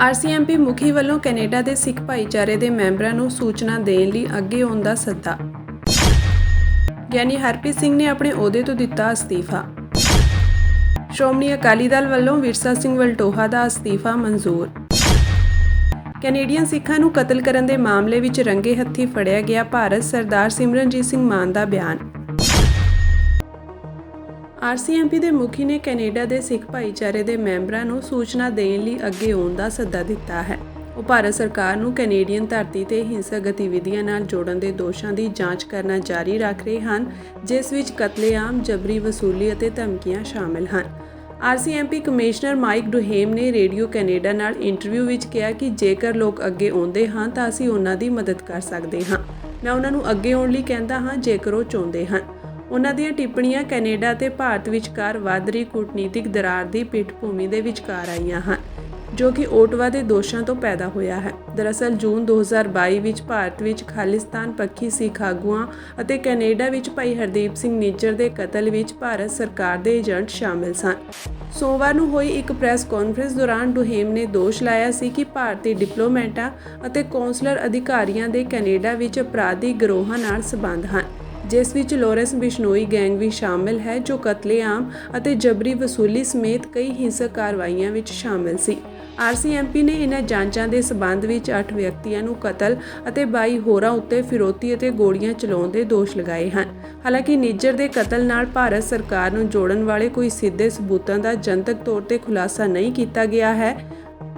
RCMP ਮੁਖੀ ਵੱਲੋਂ Canada ਦੇ ਸਿੱਖ ਭਾਈਚਾਰੇ ਦੇ ਮੈਂਬਰਾਂ ਨੂੰ ਸੂਚਨਾ ਦੇਣ ਲਈ ਅੱਗੇ ਆਉਣ ਦਾ ਸੱਦਾ। ਗਿਆਨੀ ਹਰਪ੍ਰੀਤ ਸਿੰਘ ਨੇ ਆਪਣੇ ਅਹੁਦੇ ਤੋਂ ਦਿੱਤਾ ਅਸਤੀਫਾ। ਸ਼੍ਰੋਮਣੀ ਅਕਾਲੀ ਦਲ ਵੱਲੋਂ ਵਿਰਸਾ ਸਿੰਘ ਵਲਟੋਹਾ ਦਾ ਅਸਤੀਫਾ ਮਨਜ਼ੂਰ। ਕੈਨੇਡੀਅਨ ਸਿੱਖਾਂ ਨੂੰ ਕਤਲ ਕਰਨ ਦੇ ਮਾਮਲੇ ਵਿੱਚ ਰੰਗੇ ਹੱਥੀਂ ਫੜਿਆ ਗਿਆ ਭਾਰਤ ਸਰਦਾਰ ਸਿਮਰਨਜੀਤ ਸਿੰਘ ਮਾਨ ਦਾ ਬਿਆਨ। RCMP ਦੇ ਮੁਖੀ ਨੇ ਕੈਨੇਡਾ ਦੇ ਸਿੱਖ ਭਾਈਚਾਰੇ ਦੇ ਮੈਂਬਰਾਂ ਨੂੰ ਸੂਚਨਾ ਦੇਣ ਲਈ ਅੱਗੇ ਆਉਣ ਦਾ ਸੱਦਾ ਦਿੱਤਾ ਹੈ। ਉਹ ਭਾਰਤ ਸਰਕਾਰ ਨੂੰ ਕੈਨੇਡੀਅਨ ਧਰਤੀ ਤੇ ਹਿੰਸਕ ਗਤੀਵਿਧੀਆਂ ਨਾਲ ਜੋੜਨ ਦੇ ਦੋਸ਼ਾਂ ਦੀ ਜਾਂਚ ਕਰਨਾ ਜਾਰੀ ਰੱਖ ਰਹੇ ਹਨ, ਜਿਸ ਵਿੱਚ ਕਤਲੇਆਮ, ਜਬਰੀ ਵਸੂਲੀ ਅਤੇ ਧਮਕੀਆਂ ਸ਼ਾਮਲ ਹਨ। RCMP ਕਮਿਸ਼ਨਰ ਮਾਈਕ ਡੂਹੇਮ ਨੇ ਰੇਡੀਓ ਕੈਨੇਡਾ ਨਾਲ ਇੰਟਰਵਿਊ ਵਿੱਚ ਕਿਹਾ ਕਿ ਜੇਕਰ ਲੋਕ ਅੱਗੇ ਆਉਂਦੇ ਹਨ ਤਾਂ ਅਸੀਂ ਉਹਨਾਂ ਦੀ ਮਦਦ ਕਰ ਸਕਦੇ ਹਾਂ। ਮੈਂ ਉਹਨਾਂ ਨੂੰ ਅੱਗੇ ਆਉਣ ਲਈ ਕਹਿੰਦਾ ਹਾਂ ਜੇਕਰ ਉਹ ਚਾਹੁੰਦੇ ਹਨ। ਉਹਨਾਂ ਦੀਆਂ ਟਿੱਪਣੀਆਂ ਕੈਨੇਡਾ ਤੇ ਭਾਰਤ ਵਿਚਕਾਰ ਵੱਧ ਰਹੀ ਕੂਟਨੀਤਿਕ ਦਰਾਰ ਦੀ ਪਿੱਠਭੂਮੀ ਦੇ ਵਿਚਕਾਰ ਆਈਆਂ ਹਨ, ਜੋ ਕਿ ਓਟਵਾ ਦੇ ਦੋਸ਼ਾਂ ਤੋਂ ਪੈਦਾ ਹੋਇਆ ਹੈ। ਦਰਅਸਲ ਜੂਨ 2022 ਵਿੱਚ ਭਾਰਤ ਵਿੱਚ ਖਾਲਿਸਤਾਨ ਪੱਖੀ ਸਿੱਖ ਆਗੂਆਂ ਅਤੇ ਕੈਨੇਡਾ ਵਿੱਚ ਭਾਈ ਹਰਦੀਪ ਸਿੰਘ ਨਿੱਜਰ ਦੇ ਕਤਲ ਵਿੱਚ ਭਾਰਤ ਸਰਕਾਰ ਦੇ ਏਜੰਟ ਸ਼ਾਮਿਲ ਸਨ। ਸੋਮਵਾਰ ਨੂੰ ਹੋਈ ਇੱਕ ਪ੍ਰੈਸ ਕਾਨਫਰੰਸ ਦੌਰਾਨ ਡੂਹੇਮ ਨੇ ਦੋਸ਼ ਲਾਇਆ ਸੀ ਕਿ ਭਾਰਤੀ ਡਿਪਲੋਮੈਟਾਂ ਅਤੇ ਕੌਂਸਲਰ ਅਧਿਕਾਰੀਆਂ ਦੇ ਕੈਨੇਡਾ ਵਿੱਚ ਅਪਰਾਧੀ ਗਿਰੋਹਾਂ ਨਾਲ ਸਬੰਧ ਹਨ, ਜਿਸ ਵਿੱਚ ਲਾਰੈਂਸ ਬਿਸ਼ਨੋਈ ਗੈਂਗ ਵੀ ਸ਼ਾਮਿਲ ਹੈ, ਜੋ ਕਤਲੇਆਮ ਅਤੇ ਜਬਰੀ ਵਸੂਲੀ ਸਮੇਤ ਕਈ ਹਿੰਸਕ ਕਾਰਵਾਈਆਂ ਵਿੱਚ ਸ਼ਾਮਿਲ ਸੀ। RCMP ਨੇ ਇਹਨਾਂ ਜਾਂਚਾਂ ਦੇ ਸਬੰਧ ਵਿੱਚ 8 ਵਿਅਕਤੀਆਂ ਨੂੰ ਕਤਲ ਅਤੇ 22 ਹੋਰਾਂ ਉੱਤੇ ਫਿਰੌਤੀ ਅਤੇ ਗੋਲੀਆਂ ਚਲਾਉਣ ਦੇ ਦੋਸ਼ ਲਗਾਏ ਹਨ। ਹਾਲਾਂਕਿ ਨਿੱਜਰ ਦੇ ਕਤਲ ਨਾਲ ਭਾਰਤ ਸਰਕਾਰ ਨੂੰ ਜੋੜਨ ਵਾਲੇ ਕੋਈ ਸਿੱਧੇ ਸਬੂਤਾਂ ਦਾ ਜਨਤਕ ਤੌਰ ਤੇ ਖੁਲਾਸਾ ਨਹੀਂ ਕੀਤਾ ਗਿਆ ਹੈ।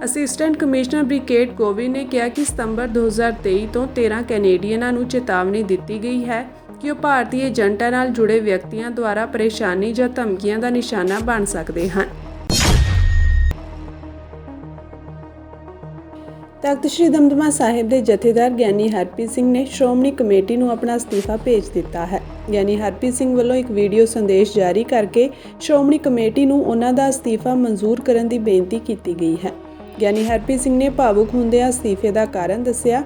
ਅਸਿਸਟੈਂਟ ਕਮਿਸ਼ਨਰ ਬ੍ਰਿਗੇਡ ਗੋਵਿੰਦ ਨੇ ਕਿਹਾ ਕਿ ਸਤੰਬਰ 2023 ਤੋਂ 13 ਕੈਨੇਡੀਅਨਾਂ ਨੂੰ ਚੇਤਾਵਨੀ ਦਿੱਤੀ ਗਈ ਹੈ ਕਿ ਉਹ ਭਾਰਤੀ ਏਜੰਟਾਂ ਨਾਲ ਜੁੜੇ ਵਿਅਕਤੀਆਂ ਦੁਆਰਾ ਪਰੇਸ਼ਾਨੀ ਜਾਂ ਧਮਕੀਆਂ ਦਾ ਨਿਸ਼ਾਨਾ ਬਣ ਸਕਦੇ ਹਨ। ਤਖ਼ਤ ਸ੍ਰੀ ਦਮਦਮਾ ਸਾਹਿਬ ਦੇ ਜਥੇਦਾਰ ਗਿਆਨੀ ਹਰਪ੍ਰੀਤ ਸਿੰਘ ਨੇ ਸ਼੍ਰੋਮਣੀ ਕਮੇਟੀ ਨੂੰ ਆਪਣਾ ਅਸਤੀਫਾ ਭੇਜ ਦਿੱਤਾ ਹੈ। ਗਿਆਨੀ ਹਰਪ੍ਰੀਤ ਸਿੰਘ ਵੱਲੋਂ ਇੱਕ ਵੀਡੀਓ ਸੰਦੇਸ਼ ਜਾਰੀ ਕਰਕੇ ਸ਼੍ਰੋਮਣੀ ਕਮੇਟੀ ਨੂੰ ਉਹਨਾਂ ਦਾ ਅਸਤੀਫਾ ਮਨਜ਼ੂਰ ਕਰਨ ਦੀ ਬੇਨਤੀ ਕੀਤੀ ਗਈ ਹੈ। ਗਿਆਨੀ ਹਰਪ੍ਰੀਤ ਸਿੰਘ ਨੇ ਭਾਵੁਕ ਹੁੰਦਿਆਂ ਅਸਤੀਫੇ ਦਾ ਕਾਰਨ ਦੱਸਿਆ।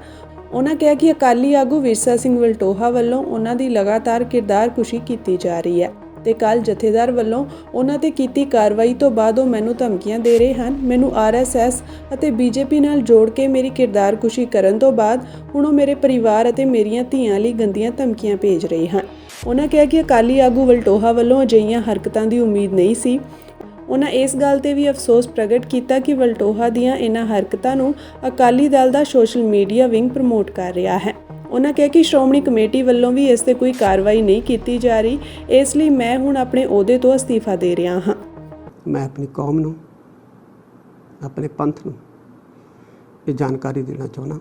ਉਹਨਾਂ ਕਿਹਾ ਕਿ ਅਕਾਲੀ ਆਗੂ ਵਿਰਸਾ ਸਿੰਘ ਵਲਟੋਹਾ ਵੱਲੋਂ ਉਹਨਾਂ ਦੀ ਲਗਾਤਾਰ ਕਿਰਦਾਰਕੁਸ਼ੀ ਕੀਤੀ ਜਾ ਰਹੀ ਹੈ ਤੇ ਕੱਲ੍ਹ ਜਥੇਦਾਰ ਵੱਲੋਂ ਉਹਨਾਂ ਤੇ ਕੀਤੀ ਕਾਰਵਾਈ ਤੋਂ ਬਾਅਦ ਉਹ ਮੈਨੂੰ ਧਮਕੀਆਂ ਦੇ ਰਹੇ ਹਨ। ਮੈਨੂੰ RSS ਅਤੇ BJP ਨਾਲ ਜੋੜ ਕੇ ਮੇਰੀ ਕਿਰਦਾਰਕੁਸ਼ੀ ਕਰਨ ਤੋਂ ਬਾਅਦ ਹੁਣ ਉਹ ਮੇਰੇ ਪਰਿਵਾਰ ਅਤੇ ਮੇਰੀਆਂ ਧੀਆਂ ਲਈ ਗੰਦੀਆਂ ਧਮਕੀਆਂ ਭੇਜ ਰਹੇ ਹਨ। ਉਹਨਾਂ ਕਿਹਾ ਕਿ ਅਕਾਲੀ ਆਗੂ ਵਲਟੋਹਾ ਵੱਲੋਂ ਅਜਿਹੀਆਂ ਹਰਕਤਾਂ ਦੀ ਉਮੀਦ ਨਹੀਂ ਸੀ। ਉਹਨਾਂ ਇਸ ਗੱਲ ਤੇ ਵੀ ਅਫਸੋਸ ਪ੍ਰਗਟ ਕੀਤਾ ਕਿ ਵਲਟੋਹਾ ਦੀਆਂ ਇਹਨਾਂ ਹਰਕਤਾਂ ਨੂੰ ਅਕਾਲੀ ਦਲ ਦਾ ਸੋਸ਼ਲ ਮੀਡੀਆ ਵਿੰਗ ਪ੍ਰਮੋਟ ਕਰ ਰਿਹਾ ਹੈ। ਉਹਨਾਂ ਕਿਹਾ ਕਿ ਸ਼੍ਰੋਮਣੀ ਕਮੇਟੀ ਵੱਲੋਂ ਵੀ ਇਸ ਤੇ ਕੋਈ ਕਾਰਵਾਈ ਨਹੀਂ ਕੀਤੀ ਜਾ ਰਹੀ, ਇਸ ਲਈ ਮੈਂ ਹੁਣ ਆਪਣੇ ਅਹੁਦੇ ਤੋਂ ਅਸਤੀਫਾ ਦੇ ਰਿਹਾ ਹਾਂ। ਮੈਂ ਆਪਣੀ ਕੌਮ ਨੂੰ, ਆਪਣੇ ਪੰਥ ਨੂੰ ਇਹ ਜਾਣਕਾਰੀ ਦੇਣਾ ਚਾਹੁੰਦਾ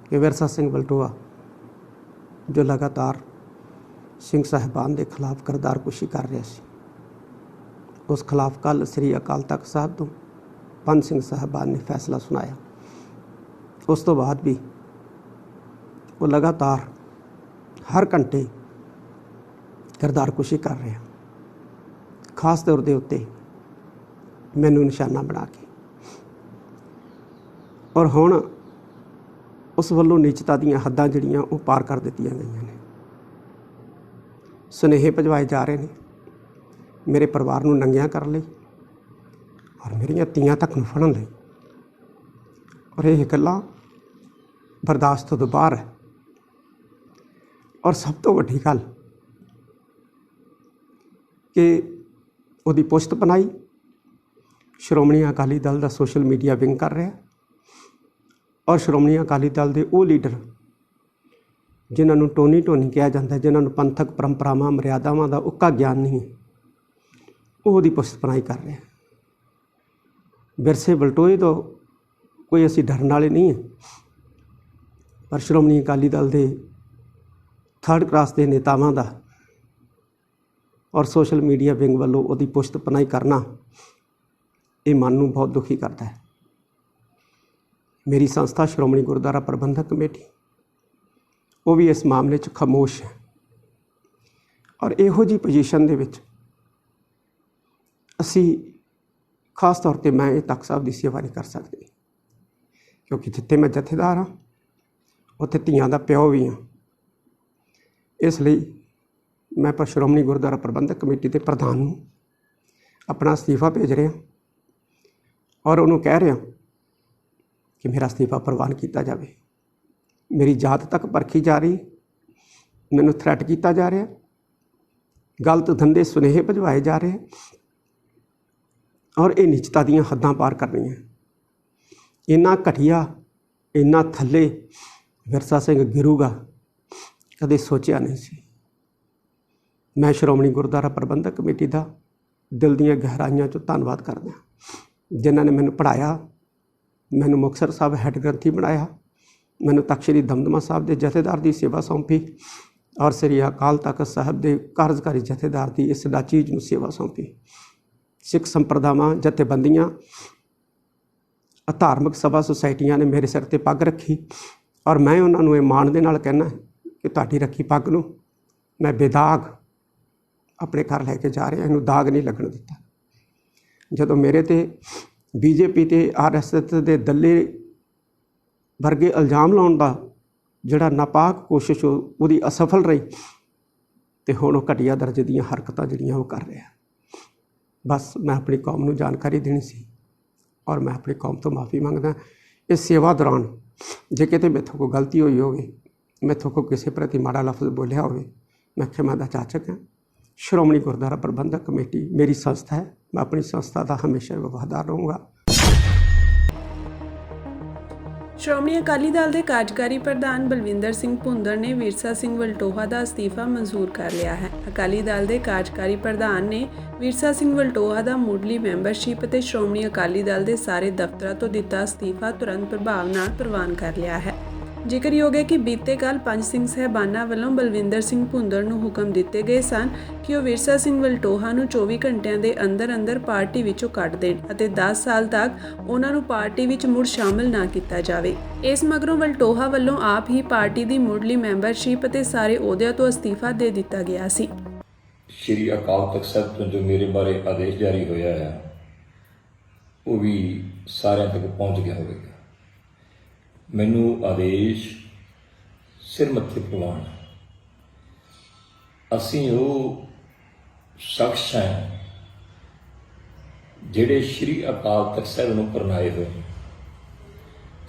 ਕਿ ਵਿਰਸਾ ਸਿੰਘ ਵਲਟੋਹਾ ਜੋ ਲਗਾਤਾਰ ਸਿੰਘ ਸਾਹਿਬਾਨ ਦੇ ਖਿਲਾਫ ਕਿਰਦਾਰਕੁਸ਼ੀ ਕਰ ਰਿਹਾ ਸੀ, ਉਸ ਖਿਲਾਫ ਕੱਲ੍ਹ ਸ੍ਰੀ ਅਕਾਲ ਤਖ਼ਤ ਸਾਹਿਬ ਤੋਂ ਪੰਜ ਸਿੰਘ ਸਾਹਿਬਾਨ ਨੇ ਫੈਸਲਾ ਸੁਣਾਇਆ। ਉਸ ਤੋਂ ਬਾਅਦ ਵੀ ਉਹ ਲਗਾਤਾਰ ਹਰ ਘੰਟੇ ਕਿਰਦਾਰਕੁਸ਼ੀ ਕਰ ਰਿਹਾ, ਖਾਸ ਤੌਰ ਦੇ ਉੱਤੇ ਮੈਨੂੰ ਨਿਸ਼ਾਨਾ ਬਣਾ ਕੇ। ਔਰ ਹੁਣ ਉਸ ਵੱਲੋਂ ਨੀਚਤਾ ਦੀਆਂ ਹੱਦਾਂ ਜਿਹੜੀਆਂ ਉਹ ਪਾਰ ਕਰ ਦਿੱਤੀਆਂ ਗਈਆਂ ਨੇ। ਸੁਨੇਹੇ ਭਿਜਵਾਏ ਜਾ ਰਹੇ ਨੇ ਮੇਰੇ ਪਰਿਵਾਰ ਨੂੰ ਨੰਗਿਆਂ ਕਰਨ ਲਈ ਔਰ ਮੇਰੀਆਂ ਧੀਆਂ ਤੱਕ ਨੂੰ ਫੜਨ ਲਈ। ਔਰ ਇਹ ਗੱਲਾਂ ਬਰਦਾਸ਼ਤ ਤੋਂ ਬਾਹਰ ਹੈ। ਔਰ ਸਭ ਤੋਂ ਵੱਡੀ ਗੱਲ ਕਿ ਉਹਦੀ ਪੁਸ਼ਤ ਬਣਾਈ ਸ਼੍ਰੋਮਣੀ ਅਕਾਲੀ ਦਲ ਦਾ ਸੋਸ਼ਲ ਮੀਡੀਆ ਵਿੰਗ ਕਰ ਰਿਹਾ। ਔਰ ਸ਼੍ਰੋਮਣੀ ਅਕਾਲੀ ਦਲ ਦੇ ਉਹ ਲੀਡਰ ਜਿਨ੍ਹਾਂ ਨੂੰ ਟੋਨੀ ਕਿਹਾ ਜਾਂਦਾ, ਜਿਨ੍ਹਾਂ ਨੂੰ ਪੰਥਕ ਪਰੰਪਰਾਵਾਂ ਮਰਿਆਦਾਵਾਂ ਦਾ ਉੱਕਾ ਗਿਆਨ ਨਹੀਂ ਹੈ, ਉਹ ਉਹਦੀ ਪੁਸ਼ਤ ਬਣਾਈ ਕਰ ਰਿਹਾ। ਵਿਰਸੇ ਵਲਟੋਏ ਤੋਂ ਕੋਈ ਅਸੀਂ ਡਰਨ ਵਾਲੇ ਨਹੀਂ ਹੈ, ਪਰ ਸ਼੍ਰੋਮਣੀ ਅਕਾਲੀ ਦਲ ਦੇ ਥਰਡ ਕਲਾਸ ਦੇ ਨੇਤਾਵਾਂ ਦਾ ਔਰ ਸੋਸ਼ਲ ਮੀਡੀਆ ਵਿੰਗ ਵੱਲੋਂ ਉਹਦੀ ਪੁਸ਼ਤ ਪਨਾਹੀ ਕਰਨਾ ਇਹ ਮਨ ਨੂੰ ਬਹੁਤ ਦੁਖੀ ਕਰਦਾ ਹੈ। ਮੇਰੀ ਸੰਸਥਾ ਸ਼੍ਰੋਮਣੀ ਗੁਰਦੁਆਰਾ ਪ੍ਰਬੰਧਕ ਕਮੇਟੀ ਉਹ ਵੀ ਇਸ ਮਾਮਲੇ 'ਚ ਖਾਮੋਸ਼ ਹੈ। ਔਰ ਇਹੋ ਜਿਹੀ ਪੋਜੀਸ਼ਨ ਦੇ ਵਿੱਚ ਅਸੀਂ ਖਾਸ ਤੌਰ 'ਤੇ ਮੈਂ ਇਹ ਤਖ਼ਤ ਸਾਹਿਬ ਦੀ ਸੇਵਾ ਨਹੀਂ ਕਰ ਸਕਦੇ, ਕਿਉਂਕਿ ਜਿੱਥੇ ਮੈਂ ਜਥੇਦਾਰ ਹਾਂ ਉੱਥੇ ਧੀਆਂ ਦਾ ਪਿਓ ਵੀ ਹਾਂ। ਇਸ ਲਈ ਮੈਂ ਪਰ ਸ਼੍ਰੋਮਣੀ ਗੁਰਦੁਆਰਾ ਪ੍ਰਬੰਧਕ ਕਮੇਟੀ ਦੇ ਪ੍ਰਧਾਨ ਨੂੰ ਆਪਣਾ ਅਸਤੀਫਾ ਭੇਜ ਰਿਹਾ ਔਰ ਉਹਨੂੰ ਕਹਿ ਰਿਹਾ कि मेरा ਅਸਤੀਫਾ ਪ੍ਰਵਾਨ ਕੀਤਾ ਜਾਵੇ। ਮੇਰੀ ਜਾਤ ਤੱਕ ਪਰਖੀ ਜਾ ਰਹੀ, ਮੈਨੂੰ ਥ੍ਰੈਟ ਕੀਤਾ ਜਾ ਰਿਹਾ, ਗਲਤ ਧੰਦੇ ਸੁਨੇਹੇ ਭਜਵਾਏ ਜਾ ਰਹੇ ਔਰ ਇਹ ਨੀਚਤਾ ਦੀਆਂ ਹੱਦਾਂ ਪਾਰ ਕਰ ਰਹੀਆਂ। ਇੰਨਾ ਘਟੀਆ, ਇੰਨਾ ਥੱਲੇ ਵਿਰਸਾ ਸਿੰਘ ਗਿਰੂਗਾ ਕਦੇ ਸੋਚਿਆ ਨਹੀਂ ਸੀ। ਮੈਂ ਸ਼੍ਰੋਮਣੀ ਗੁਰਦੁਆਰਾ ਪ੍ਰਬੰਧਕ ਕਮੇਟੀ ਦਾ ਦਿਲ ਦੀਆਂ ਗਹਿਰਾਈਆਂ 'ਚੋਂ ਧੰਨਵਾਦ ਕਰਦਾ, ਜਿਨ੍ਹਾਂ ਨੇ ਮੈਨੂੰ ਪੜ੍ਹਾਇਆ, ਮੈਨੂੰ ਮੁਕਤਸਰ ਸਾਹਿਬ ਹੈੱਡ ਗ੍ਰੰਥੀ ਬਣਾਇਆ, ਮੈਨੂੰ ਤਖ਼ਤ ਸ੍ਰੀ ਦਮਦਮਾ ਸਾਹਿਬ ਦੇ ਜਥੇਦਾਰ ਦੀ ਸੇਵਾ ਸੌਂਪੀ ਔਰ ਸ੍ਰੀ ਅਕਾਲ ਤਖ਼ਤ ਸਾਹਿਬ ਦੇ ਕਾਰਜਕਾਰੀ ਜਥੇਦਾਰ ਦੀ ਇਸ ਚੀਜ਼ ਨੂੰ ਸੇਵਾ ਸੌਂਪੀ। ਸਿੱਖ ਸੰਪਰਦਾਵਾਂ, ਜਥੇਬੰਦੀਆਂ, ਧਾਰਮਿਕ ਸਭਾ ਸੁਸਾਇਟੀਆਂ ਨੇ ਮੇਰੇ ਸਿਰ 'ਤੇ ਪੱਗ ਰੱਖੀ ਔਰ ਮੈਂ ਉਹਨਾਂ ਨੂੰ ਇਹ ਮਾਣ ਦੇ ਨਾਲ ਕਹਿਣਾ ਕਿ ਤੁਹਾਡੀ ਰੱਖੀ ਪੱਗ ਨੂੰ ਮੈਂ ਬੇਦਾਗ ਆਪਣੇ ਘਰ ਲੈ ਕੇ ਜਾ ਰਿਹਾ, ਇਹਨੂੰ ਦਾਗ ਨਹੀਂ ਲੱਗਣ ਦਿੱਤਾ। ਜਦੋਂ ਮੇਰੇ 'ਤੇ ਬੀਜੇਪੀ ਤੇ RSS ਦੇ ਦੱਲੇ ਵਰਗੇ ਇਲਜ਼ਾਮ ਲਾਉਣ ਦਾ ਜਿਹੜਾ ਨਾਪਾਕ ਕੋਸ਼ਿਸ਼ ਉਹਦੀ ਅਸਫਲ ਰਹੀ ਤੇ ਹੁਣ ਉਹ ਘਟੀਆ ਦਰਜੇ ਦੀਆਂ ਹਰਕਤਾਂ ਜਿਹੜੀਆਂ ਉਹ ਕਰ ਰਿਹਾ। ਬਸ ਮੈਂ ਆਪਣੀ ਕੌਮ ਨੂੰ ਜਾਣਕਾਰੀ ਦੇਣੀ ਸੀ ਔਰ ਮੈਂ ਆਪਣੀ ਕੌਮ ਤੋਂ ਮਾफ़ੀ ਮੰਗਦਾ। ਇਸ ਸੇਵਾ ਦੌਰਾਨ ਜੇ ਕਿਤੇ ਮੈਥੋਂ ਕੋਈ ਗਲਤੀ ਹੋਈ ਹੋਵੇ, ਮੈਥੋਂ ਕੋਈ ਕਿਸੇ ਪ੍ਰਤੀ ਮਾੜਾ ਲਫ਼ਜ਼ ਬੋਲਿਆ ਹੋਵੇ, ਮੈਂ ਖਿਮਾ ਦਾ ਚਾਚਕ ਹਾਂ। ਸ਼੍ਰੋਮਣੀ ਗੁਰਦੁਆਰਾ ਪ੍ਰਬੰਧਕ ਕਮੇਟੀ ਮੇਰੀ ਸੰਸਥਾ ਹੈ, ਮੈਂ ਆਪਣੀ ਸੰਸਥਾ ਦਾ ਹਮੇਸ਼ਾ ਵਫਾਦਾਰ ਰਹੂੰਗਾ। ਸ਼੍ਰੋਮਣੀ ਅਕਾਲੀ ਦਲ ਦੇ ਕਾਰਜਕਾਰੀ ਪ੍ਰਧਾਨ ਬਲਵਿੰਦਰ ਸਿੰਘ ਭੁੰਦੜ ਨੇ ਵਿਰਸਾ ਸਿੰਘ ਵਲਟੋਹਾ ਦਾ ਅਸਤੀਫਾ ਮਨਜ਼ੂਰ ਕਰ ਲਿਆ ਹੈ। ਅਕਾਲੀ ਦਲ ਦੇ ਕਾਰਜਕਾਰੀ ਪ੍ਰਧਾਨ ਨੇ ਵਿਰਸਾ ਸਿੰਘ ਵਲਟੋਹਾ ਦਾ ਮੁੱਢਲੀ ਮੈਂਬਰਸ਼ਿਪ ਅਤੇ ਸ਼੍ਰੋਮਣੀ ਅਕਾਲੀ ਦਲ ਦੇ ਸਾਰੇ ਦਫ਼ਤਰਾਂ ਤੋਂ ਦਿੱਤਾ ਅਸਤੀਫਾ ਤੁਰੰਤ ਪ੍ਰਭਾਵ ਨਾਲ ਪ੍ਰਵਾਨ ਕਰ ਲਿਆ ਹੈ। ਜ਼ਿਕਰਯੋਗ ਹੈ ਕਿ ਬੀਤੇ ਕੱਲ੍ਹ ਪੰਜ ਸਿੰਘ ਸਾਹਿਬਾਨਾਂ ਵੱਲੋਂ ਬਲਵਿੰਦਰ ਸਿੰਘ ਭੁੰਦੜ ਨੂੰ ਹੁਕਮ ਦਿੱਤੇ ਗਏ ਸਨ ਕਿ ਉਹ ਵਿਰਸਾ ਸਿੰਘ ਵਲਟੋਹਾ ਨੂੰ 24 ਘੰਟਿਆਂ ਦੇ ਅੰਦਰ ਪਾਰਟੀ ਵਿੱਚੋਂ ਕੱਢ ਦੇਣ ਅਤੇ 10 ਸਾਲ ਤੱਕ ਉਹਨਾਂ ਨੂੰ ਪਾਰਟੀ ਵਿੱਚ ਮੁੜ ਸ਼ਾਮਲ ਨਾ ਕੀਤਾ ਜਾਵੇ। ਇਸ ਮਗਰੋਂ ਵਲਟੋਹਾ ਵੱਲੋਂ ਆਪ ਹੀ ਪਾਰਟੀ ਦੀ ਮੁੱਢਲੀ ਮੈਂਬਰਸ਼ਿਪ ਅਤੇ ਸਾਰੇ ਅਹੁਦਿਆਂ ਤੋਂ ਅਸਤੀਫਾ ਦੇ ਦਿੱਤਾ ਗਿਆ ਸੀ। ਸ਼੍ਰੀ ਅਕਾਲ ਤਖ਼ਤ ਸਾਹਿਬ ਤੋਂ ਜੋ ਮੇਰੇ ਬਾਰੇ ਆਦੇਸ਼ ਜਾਰੀ ਹੋਇਆ ਹੈ ਉਹ ਵੀ ਸਾਰਿਆਂ ਤੱਕ ਪਹੁੰਚ ਗਿਆ ਹੋਵੇਗਾ। ਮੈਨੂੰ ਆਦੇਸ਼ ਸਿਰ ਮੱਥੇ ਪਵਾਉਣ, ਅਸੀਂ ਉਹ ਸ਼ਖਸ ਹੈ ਜਿਹੜੇ ਸ਼੍ਰੀ ਅਕਾਲ ਤਖ਼ਤ ਸਾਹਿਬ ਨੂੰ ਪ੍ਰਣਾਏ ਹੋਏ,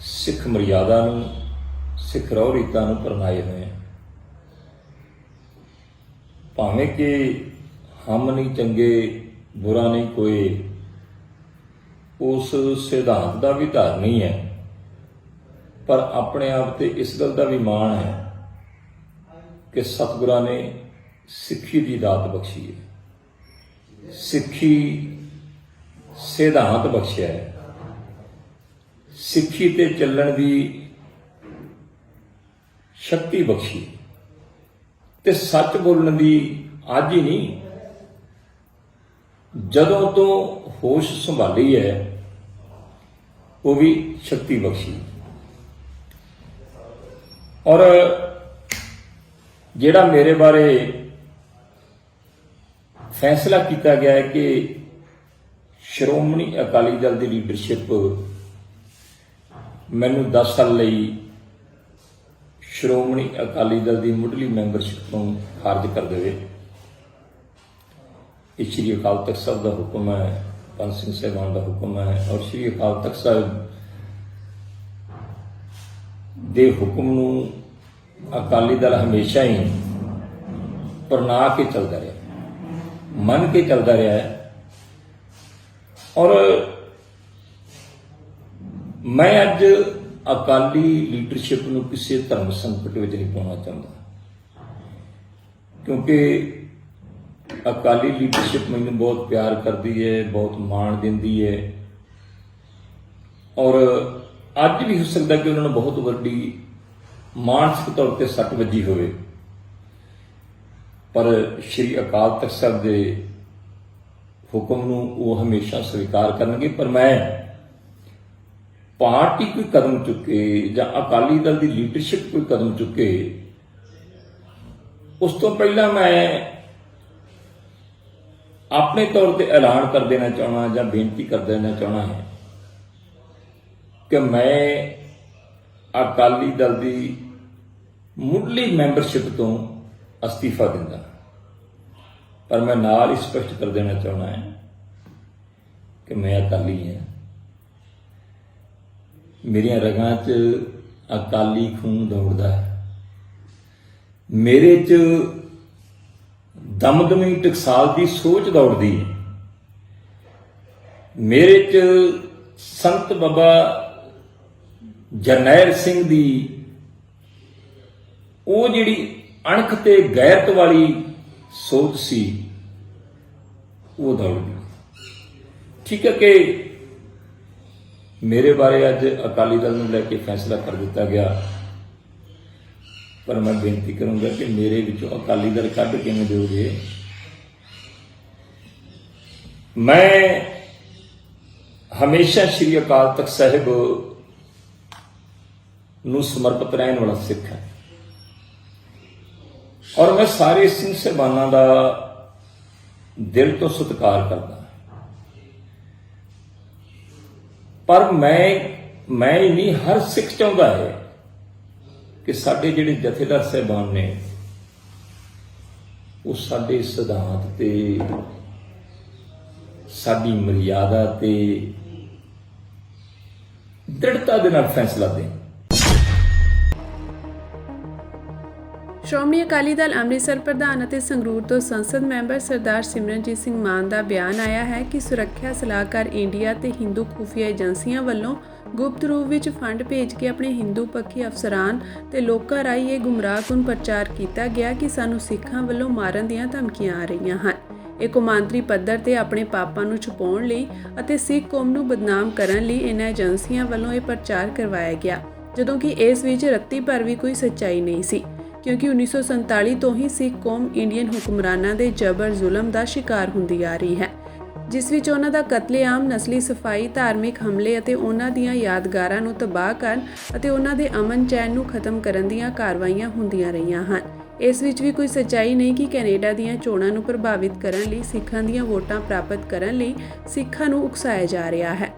ਸਿੱਖ ਮਰਿਆਦਾ ਨੂੰ, ਸਿੱਖ ਰਹੁ ਰੀਤਾਂ ਨੂੰ ਪ੍ਰਣਾਏ ਹੋਏ। ਭਾਵੇਂ ਕਿ ਹਮ ਨਹੀਂ ਚੰਗੇ ਬੁਰਾ ਨਹੀਂ ਕੋਈ, ਉਸ ਸਿਧਾਂਤ ਦਾ ਵੀ ਧਾਰਨੀ ਹੈ, ਪਰ ਆਪਣੇ ਆਪ ਤੇ ਇਸ ਗੱਲ ਦਾ ਵੀ ਮਾਣ ਹੈ ਕਿ ਸਤਿਗੁਰਾਂ ਨੇ ਸਿੱਖੀ ਦੀ ਦਾਤ ਬਖਸ਼ੀ ਹੈ, ਸਿੱਖੀ ਸਿਧਾਂਤ ਬਖਸ਼ਿਆ ਹੈ, ਸਿੱਖੀ ਤੇ ਚੱਲਣ ਦੀ ਸ਼ਕਤੀ ਬਖਸ਼ੀ ਤੇ ਸੱਚ ਬੋਲਣ ਦੀ ਅੱਜ ਹੀ ਨਹੀਂ, ਜਦੋਂ ਤੋਂ ਹੋਸ਼ ਸੰਭਾਲੀ ਹੈ ਉਹ ਵੀ ਸ਼ਕਤੀ ਬਖਸ਼ੀ। ਔਰ ਜਿਹੜਾ ਮੇਰੇ ਬਾਰੇ ਫੈਸਲਾ ਕੀਤਾ ਗਿਆ ਹੈ ਕਿ ਸ਼੍ਰੋਮਣੀ ਅਕਾਲੀ ਦਲ ਦੀ ਲੀਡਰਸ਼ਿਪ ਮੈਨੂੰ 10 ਸਾਲ ਲਈ ਸ਼੍ਰੋਮਣੀ ਅਕਾਲੀ ਦਲ ਦੀ ਮੁੱਢਲੀ ਮੈਂਬਰਸ਼ਿਪ ਤੋਂ ਖਾਰਜ ਕਰ ਦੇਵੇ, ਇਹ ਸ਼੍ਰੀ ਅਕਾਲ ਤਖ਼ਤ ਸਾਹਿਬ ਦਾ ਹੁਕਮ ਹੈ, ਪੰਜ ਸਿੰਘ ਸਾਹਿਬਾਨ ਦਾ ਹੁਕਮ ਹੈ ਔਰ ਸ਼੍ਰੀ ਅਕਾਲ ਤਖ਼ਤ ਸਾਹਿਬ ਦੇ ਹੁਕਮ ਨੂੰ ਅਕਾਲੀ ਦਲ ਹਮੇਸ਼ਾ ਹੀ ਪ੍ਰਣਾ ਕੇ ਚੱਲਦਾ ਰਿਹਾ, ਮੰਨ ਕੇ ਚੱਲਦਾ ਰਿਹਾ ਹੈ। ਔਰ ਮੈਂ ਅੱਜ ਅਕਾਲੀ ਲੀਡਰਸ਼ਿਪ ਨੂੰ ਕਿਸੇ ਧਰਮ ਸੰਕਟ ਵਿੱਚ ਨਹੀਂ ਪਾਉਣਾ ਚਾਹੁੰਦਾ, ਕਿਉਂਕਿ ਅਕਾਲੀ ਲੀਡਰਸ਼ਿਪ ਮੈਨੂੰ ਬਹੁਤ ਪਿਆਰ ਕਰਦੀ ਹੈ, ਬਹੁਤ ਮਾਣ ਦਿੰਦੀ ਹੈ ਔਰ ਅੱਜ ਵੀ ਹੋ ਸਕਦਾ ਕਿ ਉਹਨਾਂ ਨੂੰ ਬਹੁਤ ਵੱਡੀ ਮਾਨਸਿਕ ਤੌਰ ਤੇ ਸੱਟ ਵੱਜੀ ਹੋਵੇ, ਪਰ ਸ਼੍ਰੀ ਅਕਾਲ ਤਖ਼ਤ ਸਾਹਿਬ ਦੇ ਹੁਕਮ ਨੂੰ ਉਹ ਹਮੇਸ਼ਾ ਸਵੀਕਾਰ ਕਰਨਗੇ। ਪਰ ਮੈਂ ਪਾਰਟੀ ਕੋਈ ਕਦਮ ਚੁੱਕੇ ਜਾਂ ਅਕਾਲੀ ਦਲ ਦੀ ਲੀਡਰਸ਼ਿਪ ਕੋਈ ਕਦਮ ਚੁੱਕੇ, ਉਸ ਤੋਂ ਪਹਿਲਾਂ ਮੈਂ ਆਪਣੇ ਤੌਰ ਤੇ ਐਲਾਨ ਕਰ ਦੇਣਾ ਚਾਹਣਾ ਜਾਂ ਬੇਨਤੀ ਕਰ ਦੇਣਾ ਚਾਹਣਾ ਹੈ ਕਿ ਮੈਂ ਅਕਾਲੀ ਦਲ ਦੀ ਮੁੱਢਲੀ ਮੈਂਬਰਸ਼ਿਪ ਤੋਂ ਅਸਤੀਫਾ ਦਿੰਦਾ, ਪਰ ਮੈਂ ਨਾਲ ਹੀ ਸਪਸ਼ਟ ਕਰ ਦੇਣਾ ਚਾਹੁੰਦਾ ਹਾਂ ਕਿ ਮੈਂ ਅਕਾਲੀ ਹਾਂ, ਮੇਰੀਆਂ ਰਗਾਂ 'ਚ ਅਕਾਲੀ ਖੂਨ ਦੌੜਦਾ ਹੈ। ਮੇਰੇ 'ਚ ਦਮਦਮੀ ਟਕਸਾਲ ਦੀ ਸੋਚ ਦੌੜਦੀ ਹੈ। ਮੇਰੇ 'ਚ ਸੰਤ ਬਾਬਾ ਜਰਨੈਲ ਸਿੰਘ ਦੀ ਉਹ ਜਿਹੜੀ ਅਣਖ ਤੇ ਗੈਰਤ ਵਾਲੀ ਸੋਚ ਸੀ ਉਹ ਦੌੜਦੀ। ਠੀਕ ਹੈ ਕਿ ਮੇਰੇ ਬਾਰੇ ਅੱਜ ਅਕਾਲੀ ਦਲ ਨੂੰ ਲੈ ਕੇ ਫੈਸਲਾ ਕਰ ਦਿੱਤਾ ਗਿਆ, ਪਰ ਮੈਂ ਬੇਨਤੀ ਕਰੂੰਗਾ ਕਿ ਮੇਰੇ ਵਿੱਚੋਂ ਅਕਾਲੀ ਦਲ ਕੱਢ ਕਿਵੇਂ ਦਿਓਗੇ। ਮੈਂ ਹਮੇਸ਼ਾ ਸ਼੍ਰੀ ਅਕਾਲ ਤਖਤ ਸਾਹਿਬ ਨੂੰ ਸਮਰਪਿਤ ਰਹਿਣ ਵਾਲਾ ਸਿੱਖ ਹਾਂ ਔਰ ਮੈਂ ਸਾਰੇ ਸਿੰਘ ਸਾਹਿਬਾਨਾਂ ਦਾ ਦਿਲ ਤੋਂ ਸਤਿਕਾਰ ਕਰਦਾ, ਪਰ ਮੈਂ ਹੀ ਨਹੀਂ, ਹਰ ਸਿੱਖ ਚਾਹੁੰਦਾ ਹੈ ਕਿ ਸਾਡੇ ਜਿਹੜੇ ਜਥੇਦਾਰ ਸਾਹਿਬਾਨ ਨੇ ਉਹ ਸਾਡੇ ਸਿਧਾਂਤ ਤੇ ਸਾਡੀ ਮਰਿਆਦਾ ਤੇ ਦ੍ਰਿੜਤਾ ਦੇ ਨਾਲ ਫੈਸਲਾ ਦੇਣ। ਸ਼੍ਰੋਮਣੀ ਅਕਾਲੀ ਦਲ ਅੰਮ੍ਰਿਤਸਰ ਪ੍ਰਧਾਨ ਅਤੇ ਸੰਗਰੂਰ ਤੋਂ ਸੰਸਦ ਮੈਂਬਰ ਸਰਦਾਰ ਸਿਮਰਨਜੀਤ ਸਿੰਘ ਮਾਨ ਦਾ ਬਿਆਨ ਆਇਆ ਹੈ ਕਿ ਸੁਰੱਖਿਆ ਸਲਾਹਕਾਰ ਇੰਡੀਆ ਤੇ ਹਿੰਦੂ ਖੁਫੀਆ ਏਜੰਸੀਆਂ ਵੱਲੋਂ ਗੁਪਤ ਰੂਪ ਵਿੱਚ ਫੰਡ ਭੇਜ ਕੇ ਆਪਣੇ ਹਿੰਦੂ ਪੱਖੀ ਅਫਸਰਾਂ ਤੇ ਲੋਕਾਂ ਰਾਹੀਂ ਇਹ ਗੁੰਮਰਾਹਕੁਨ ਪ੍ਰਚਾਰ ਕੀਤਾ ਗਿਆ ਕਿ ਸਾਨੂੰ ਸਿੱਖਾਂ ਵੱਲੋਂ ਮਾਰਨ ਦੀਆਂ ਧਮਕੀਆਂ ਆ ਰਹੀਆਂ ਹਨ। ਇਹ ਕੌਮਾਂਤਰੀ ਪੱਧਰ ਤੇ ਆਪਣੇ ਪਾਪਾਂ ਨੂੰ ਛੁਪਾਉਣ ਲਈ ਅਤੇ ਸਿੱਖ ਕੌਮ ਨੂੰ ਬਦਨਾਮ ਕਰਨ ਲਈ ਇਹਨਾਂ ਏਜੰਸੀਆਂ ਵੱਲੋਂ ਇਹ ਪ੍ਰਚਾਰ ਕਰਵਾਇਆ ਗਿਆ, ਜਦੋਂ ਕਿ ਇਸ ਵਿੱਚ ਰੱਤੀ ਭਰ ਵੀ ਕੋਈ ਸੱਚਾਈ ਨਹੀਂ ਸੀ, ਕਿਉਂਕਿ 1947 ਤੋਂ ਹੀ ਸਿੱਖ ਕੌਮ ਇੰਡੀਅਨ ਹੁਕਮਰਾਨਾਂ ਦੇ ਜ਼ਬਰ ਜ਼ੁਲਮ ਦਾ ਸ਼ਿਕਾਰ ਹੁੰਦੀ ਆ ਰਹੀ ਹੈ, ਜਿਸ ਵਿੱਚ ਉਹਨਾਂ ਦਾ ਕਤਲੇਆਮ, ਨਸਲੀ ਸਫਾਈ, ਧਾਰਮਿਕ ਹਮਲੇ ਅਤੇ ਉਹਨਾਂ ਦੀਆਂ ਯਾਦਗਾਰਾਂ ਨੂੰ ਤਬਾਹ ਕਰਨ ਅਤੇ ਉਹਨਾਂ ਦੇ ਅਮਨ ਚੈਨ ਨੂੰ ਖਤਮ ਕਰਨ ਦੀਆਂ ਕਾਰਵਾਈਆਂ ਹੁੰਦੀਆਂ ਰਹੀਆਂ ਹਨ। ਇਸ ਵਿੱਚ ਵੀ ਕੋਈ ਸੱਚਾਈ ਨਹੀਂ ਕਿ ਕੈਨੇਡਾ ਦੀਆਂ ਚੋਣਾਂ ਨੂੰ ਪ੍ਰਭਾਵਿਤ ਕਰਨ ਲਈ, ਸਿੱਖਾਂ ਦੀਆਂ ਵੋਟਾਂ ਪ੍ਰਾਪਤ ਕਰਨ ਲਈ ਸਿੱਖਾਂ ਨੂੰ ਉਕਸਾਇਆ ਜਾ ਰਿਹਾ ਹੈ।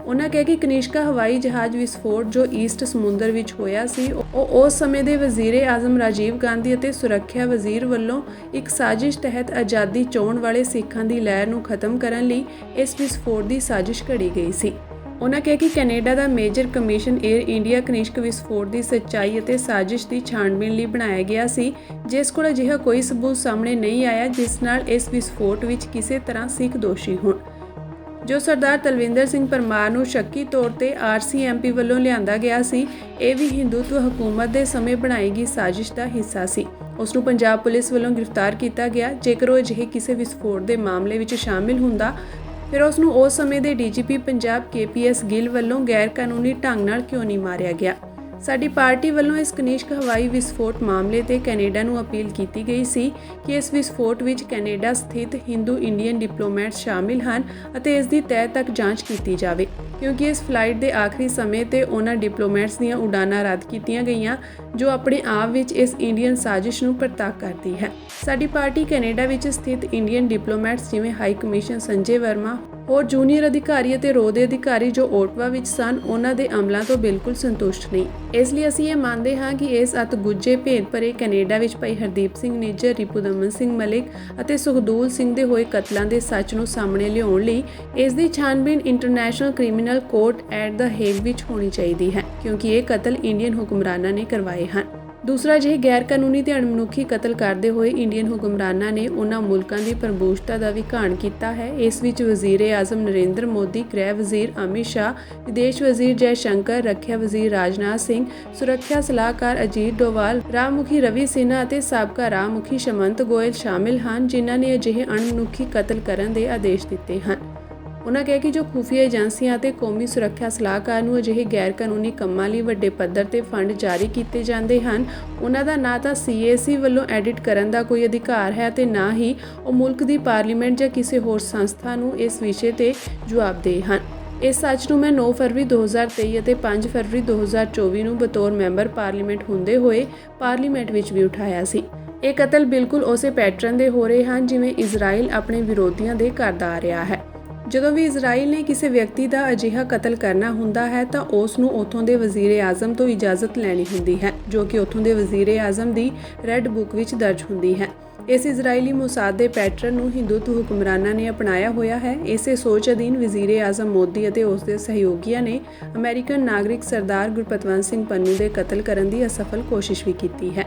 ਉਹਨਾਂ ਕਿਹਾ ਕਿ ਕਨਿਸ਼ਕਾ ਹਵਾਈ ਜਹਾਜ਼ ਵਿਸਫੋਟ ਜੋ ਈਸਟ ਸਮੁੰਦਰ ਵਿੱਚ ਹੋਇਆ ਸੀ, ਉਹ ਉਸ ਸਮੇਂ ਦੇ ਵਜ਼ੀਰੇ ਆਜ਼ਮ ਰਾਜੀਵ ਗਾਂਧੀ ਅਤੇ ਸੁਰੱਖਿਆ ਵਜ਼ੀਰ ਵੱਲੋਂ ਇੱਕ ਸਾਜ਼ਿਸ਼ ਤਹਿਤ ਆਜ਼ਾਦੀ ਚਾਹੁਣ ਵਾਲੇ ਸਿੱਖਾਂ ਦੀ ਲਹਿਰ ਨੂੰ ਖਤਮ ਕਰਨ ਲਈ ਇਸ ਵਿਸਫੋਟ ਦੀ ਸਾਜ਼ਿਸ਼ ਘੜੀ ਗਈ ਸੀ। ਉਹਨਾਂ ਕਿਹਾ ਕਿ ਕੈਨੇਡਾ ਦਾ major commission Air India Kanishka ਵਿਸਫੋਟ ਦੀ ਸੱਚਾਈ ਅਤੇ ਸਾਜ਼ਿਸ਼ ਦੀ ਛਾਣਬੀਣ ਲਈ ਬਣਾਇਆ ਗਿਆ ਸੀ, ਜਿਸ ਕੋਲ ਅਜਿਹਾ ਕੋਈ ਸਬੂਤ ਸਾਹਮਣੇ ਨਹੀਂ ਆਇਆ ਜਿਸ ਨਾਲ ਇਸ ਵਿਸਫੋਟ ਵਿੱਚ ਕਿਸੇ ਤਰ੍ਹਾਂ ਸਿੱਖ ਦੋਸ਼ੀ ਹੋਣ। ਜੋ ਸਰਦਾਰ ਤਲਵਿੰਦਰ ਸਿੰਘ ਪਰਮਾਰ ਨੂੰ ਸ਼ੱਕੀ ਤੌਰ ਤੇ RCMP ਵੱਲੋਂ ਲਿਆਂਦਾ ਗਿਆ ਸੀ, ਇਹ ਵੀ ਹਿੰਦੂਤਵ ਹਕੂਮਤ ਦੇ ਸਮੇਂ ਬਣਾਈ ਗਈ ਸਾਜ਼ਿਸ਼ ਦਾ ਹਿੱਸਾ ਸੀ। ਉਸ ਨੂੰ ਪੰਜਾਬ ਪੁਲਿਸ ਵੱਲੋਂ ਗ੍ਰਿਫਤਾਰ ਕੀਤਾ ਗਿਆ। ਜੇਕਰ ਉਹ ਅਜਿਹੇ ਕਿਸੇ ਵਿਸਫੋਟ ਦੇ ਮਾਮਲੇ ਵਿੱਚ ਸ਼ਾਮਿਲ ਹੁੰਦਾ, ਫਿਰ ਉਸ ਨੂੰ ਉਸ ਸਮੇਂ ਦੇ DGP ਪੰਜਾਬ KPS ਗਿੱਲ ਵੱਲੋਂ ਗੈਰ ਕਾਨੂੰਨੀ ਢੰਗ ਨਾਲ ਕਿਉਂ ਨਹੀਂ ਮਾਰਿਆ ਗਿਆ। ਸਾਡੀ ਪਾਰਟੀ ਵੱਲੋਂ ਇਸ ਕਨਿਸ਼ਕ ਹਵਾਈ ਵਿਸਫੋਟ ਮਾਮਲੇ ਤੇ ਕੈਨੇਡਾ ਨੂੰ ਅਪੀਲ ਕੀਤੀ ਗਈ ਸੀ ਕਿ ਇਸ ਵਿਸਫੋਟ ਵਿੱਚ ਕੈਨੇਡਾ ਸਥਿਤ ਹਿੰਦੂ ਇੰਡੀਅਨ ਡਿਪਲੋਮੈਟਸ ਸ਼ਾਮਿਲ ਹਨ ਅਤੇ ਇਸ ਦੀ ਤਹਿ ਤੱਕ ਜਾਂਚ ਕੀਤੀ ਜਾਵੇ, ਕਿਉਂਕਿ ਇਸ ਫਲਾਈਟ ਦੇ ਆਖਰੀ ਸਮੇਂ ਤੇ ਉਹਨਾਂ ਡਿਪਲੋਮੈਟਸ ਦੀਆਂ ਉਡਾਨਾਂ ਰੱਦ ਕੀਤੀਆਂ ਗਈਆਂ ਜੋ ਆਪਣੇ ਆਪ ਵਿੱਚ ਇਸ ਇੰਡੀਅਨ ਸਾਜ਼ਿਸ਼ ਨੂੰ ਪ੍ਰਤੱਖ ਕਰਦੀ ਹੈ। ਸਾਡੀ ਪਾਰਟੀ ਕੈਨੇਡਾ ਵਿੱਚ ਸਥਿਤ ਇੰਡੀਅਨ ਡਿਪਲੋਮੈਟਸ ਜਿਵੇਂ ਹਾਈ ਕਮਿਸ਼ਨ ਸੰਜੇ ਵਰਮਾ, ਹੋਰ ਜੂਨੀਅਰ ਅਧਿਕਾਰੀ ਅਤੇ ਰੋਹ ਦੇ ਅਧਿਕਾਰੀ ਜੋ ਓਟਵਾ ਵਿੱਚ ਸਨ, ਉਹਨਾਂ ਦੇ ਅਮਲਾਂ ਤੋਂ ਬਿਲਕੁਲ ਸੰਤੁਸ਼ਟ ਨਹੀਂ। ਇਸ ਲਈ ਅਸੀਂ ਇਹ ਮੰਨਦੇ ਹਾਂ ਕਿ ਇਸ ਅਤ ਗੁੱਝੇ ਭੇਦ ਭਰੇ ਕੈਨੇਡਾ ਵਿੱਚ ਭਾਈ ਹਰਦੀਪ ਸਿੰਘ ਨਿੱਜਰ, ਰਿਪੁਦਮਨ ਸਿੰਘ ਮਲਿਕ ਅਤੇ ਸੁਖਦੂਲ ਸਿੰਘ ਦੇ ਹੋਏ ਕਤਲਾਂ ਦੇ ਸੱਚ ਨੂੰ ਸਾਹਮਣੇ ਲਿਆਉਣ ਲਈ ਇਸ ਦੀ ਛਾਣਬੀਣ International Criminal Court at the Hague ਵਿੱਚ ਹੋਣੀ ਚਾਹੀਦੀ ਹੈ, ਕਿਉਂਕਿ ਇਹ ਕਤਲ ਇੰਡੀਅਨ ਹੁਕਮਰਾਨਾਂ ਨੇ ਕਰਵਾਏ ਹਨ। ਦੂਸਰਾ, ਜਿਹੇ ਗੈਰ ਕਾਨੂੰਨੀ ਤੇ ਅਣਮਨੁੱਖੀ ਕਤਲ ਕਰਦੇ ਹੋਏ ਇੰਡੀਅਨ ਹੁਕਮਰਾਨਾਂ ਨੇ ਉਹਨਾਂ ਮੁਲਕਾਂ ਦੀ ਪ੍ਰਭੂਸ਼ਤਾ ਦਾ ਵੀ ਘਾਣ ਕੀਤਾ ਹੈ। ਇਸ ਵਿੱਚ ਵਜ਼ੀਰੇ ਆਜ਼ਮ ਨਰਿੰਦਰ ਮੋਦੀ, ਗ੍ਰਹਿ ਵਜ਼ੀਰ ਅਮਿਤ ਸ਼ਾਹ, ਵਿਦੇਸ਼ ਵਜ਼ੀਰ ਜੈ ਸ਼ੰਕਰ, ਰੱਖਿਆ ਵਜ਼ੀਰ ਰਾਜਨਾਥ ਸਿੰਘ, ਸੁਰੱਖਿਆ ਸਲਾਹਕਾਰ ਅਜੀਤ ਡੋਵਾਲ, ਰਾਹ ਮੁਖੀ ਰਵੀ ਸਿਨਹਾ ਅਤੇ ਸਾਬਕਾ ਰਾਹ ਮੁਖੀ ਸ਼ਮੰਤ ਗੋਇਲ ਸ਼ਾਮਿਲ ਹਨ, ਜਿਨ੍ਹਾਂ ਨੇ ਅਜਿਹੇ ਅਣਮਨੁੱਖੀ ਕਤਲ ਕਰਨ ਦੇ ਆਦੇਸ਼ ਦਿੱਤੇ ਹਨ। ਉਹਨਾਂ ਕਿਹਾ ਕਿ ਜੋ ਖੁਫੀਆ ਏਜੰਸੀਆਂ ਅਤੇ ਕੌਮੀ ਸੁਰੱਖਿਆ ਸਲਾਹਕਾਰ ਨੂੰ ਅਜਿਹੇ ਗੈਰ ਕਾਨੂੰਨੀ ਕੰਮਾਂ ਲਈ ਵੱਡੇ ਪੱਧਰ ਤੇ ਫੰਡ ਜਾਰੀ ਕੀਤੇ ਜਾਂਦੇ ਹਨ, ਉਹਨਾਂ ਦਾ ਨਾ ਤਾਂ CAC ਵੱਲੋਂ ਐਡਿਟ ਕਰਨ ਦਾ ਕੋਈ ਅਧਿਕਾਰ ਹੈ ਅਤੇ ਨਾ ਹੀ ਉਹ ਮੁਲਕ ਦੀ ਪਾਰਲੀਮੈਂਟ ਜਾਂ ਕਿਸੇ ਹੋਰ ਸੰਸਥਾ ਨੂੰ ਇਸ ਵਿਸ਼ੇ ਤੇ ਜਵਾਬਦੇਹ ਹਨ। ਇਸ ਸੱਚ ਨੂੰ ਮੈਂ 9 ਫਰਵਰੀ 2023 ਅਤੇ 5 ਫਰਵਰੀ 2024 ਨੂੰ ਬਤੌਰ ਮੈਂਬਰ ਪਾਰਲੀਮੈਂਟ ਹੁੰਦੇ ਹੋਏ ਪਾਰਲੀਮੈਂਟ ਵਿੱਚ ਵੀ ਉਠਾਇਆ ਸੀ। ਇਹ ਕਤਲ ਬਿਲਕੁਲ ਉਸੇ ਪੈਟਰਨ ਦੇ ਹੋ ਰਹੇ ਹਨ ਜਿਵੇਂ ਇਜ਼ਰਾਈਲ ਆਪਣੇ ਵਿਰੋਧੀਆਂ ਦੇ ਕਰਦਾ ਆ ਰਿਹਾ ਹੈ। ਜਦੋਂ ਵੀ ਇਜ਼ਰਾਈਲ ਨੇ ਕਿਸੇ ਵਿਅਕਤੀ ਦਾ ਅਜਿਹਾ ਕਤਲ ਕਰਨਾ ਹੁੰਦਾ ਹੈ ਤਾਂ ਉਸ ਨੂੰ ਉੱਥੋਂ ਦੇ ਵਜ਼ੀਰੇ ਆਜ਼ਮ ਤੋਂ ਇਜਾਜ਼ਤ ਲੈਣੀ ਹੁੰਦੀ ਹੈ, ਜੋ ਕਿ ਉੱਥੋਂ ਦੇ ਵਜ਼ੀਰੇ ਆਜ਼ਮ ਦੀ ਰੈੱਡ ਬੁੱਕ ਵਿੱਚ ਦਰਜ ਹੁੰਦੀ ਹੈ। ਇਸ ਇਜ਼ਰਾਈਲੀ ਮੁਸਾਦ ਦੇ ਪੈਟਰਨ ਨੂੰ ਹਿੰਦੂਤਵ ਹੁਕਮਰਾਨਾਂ ਨੇ ਅਪਣਾਇਆ ਹੋਇਆ ਹੈ। ਇਸੇ ਸੋਚ ਅਧੀਨ ਵਜ਼ੀਰੇ ਆਜ਼ਮ ਮੋਦੀ ਅਤੇ ਉਸ ਦੇ ਸਹਿਯੋਗੀਆਂ ਨੇ ਅਮਰੀਕਨ ਨਾਗਰਿਕ ਸਰਦਾਰ ਗੁਰਪਤਵੰਤ ਸਿੰਘ ਪੰਨੂ ਦੇ ਕਤਲ ਕਰਨ ਦੀ ਅਸਫਲ ਕੋਸ਼ਿਸ਼ ਵੀ ਕੀਤੀ ਹੈ,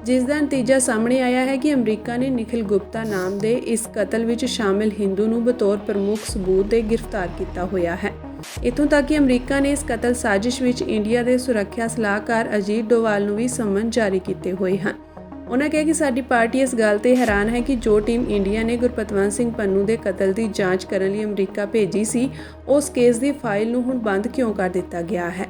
ਜਿਸ ਦਾ ਨਤੀਜਾ ਸਾਹਮਣੇ ਆਇਆ ਹੈ ਕਿ ਅਮਰੀਕਾ ਨੇ ਨਿਖਿਲ ਗੁਪਤਾ ਨਾਮ ਦੇ ਇਸ ਕਤਲ ਵਿੱਚ ਸ਼ਾਮਿਲ ਹਿੰਦੂ ਨੂੰ ਬਤੌਰ ਪ੍ਰਮੁੱਖ ਸਬੂਤ ਦੇ ਗ੍ਰਿਫਤਾਰ ਕੀਤਾ ਹੋਇਆ ਹੈ। ਇੱਥੋਂ ਤੱਕ ਕਿ ਅਮਰੀਕਾ ਨੇ ਇਸ ਕਤਲ ਸਾਜ਼ਿਸ਼ ਵਿੱਚ ਇੰਡੀਆ ਦੇ ਸੁਰੱਖਿਆ ਸਲਾਹਕਾਰ ਅਜੀਤ ਡੋਵਾਲ ਨੂੰ ਵੀ ਸੰਮਨ ਜਾਰੀ ਕੀਤੇ ਹੋਏ ਹਨ। ਉਨ੍ਹਾਂ ਕਿਹਾ ਕਿ ਸਾਡੀ ਪਾਰਟੀ ਇਸ ਗੱਲ ਤੇ ਹੈਰਾਨ ਹੈ ਕਿ ਜੋ ਟੀਮ ਇੰਡੀਆ ਨੇ ਗੁਰਪਤਵੰਤ ਸਿੰਘ ਪੰਨੂ ਦੇ ਕਤਲ ਦੀ ਜਾਂਚ ਕਰਨ ਲਈ ਅਮਰੀਕਾ ਭੇਜੀ ਸੀ, ਉਸ ਕੇਸ ਦੀ ਫਾਈਲ ਨੂੰ ਹੁਣ ਬੰਦ ਕਿਉਂ ਕਰ ਦਿੱਤਾ ਗਿਆ ਹੈ।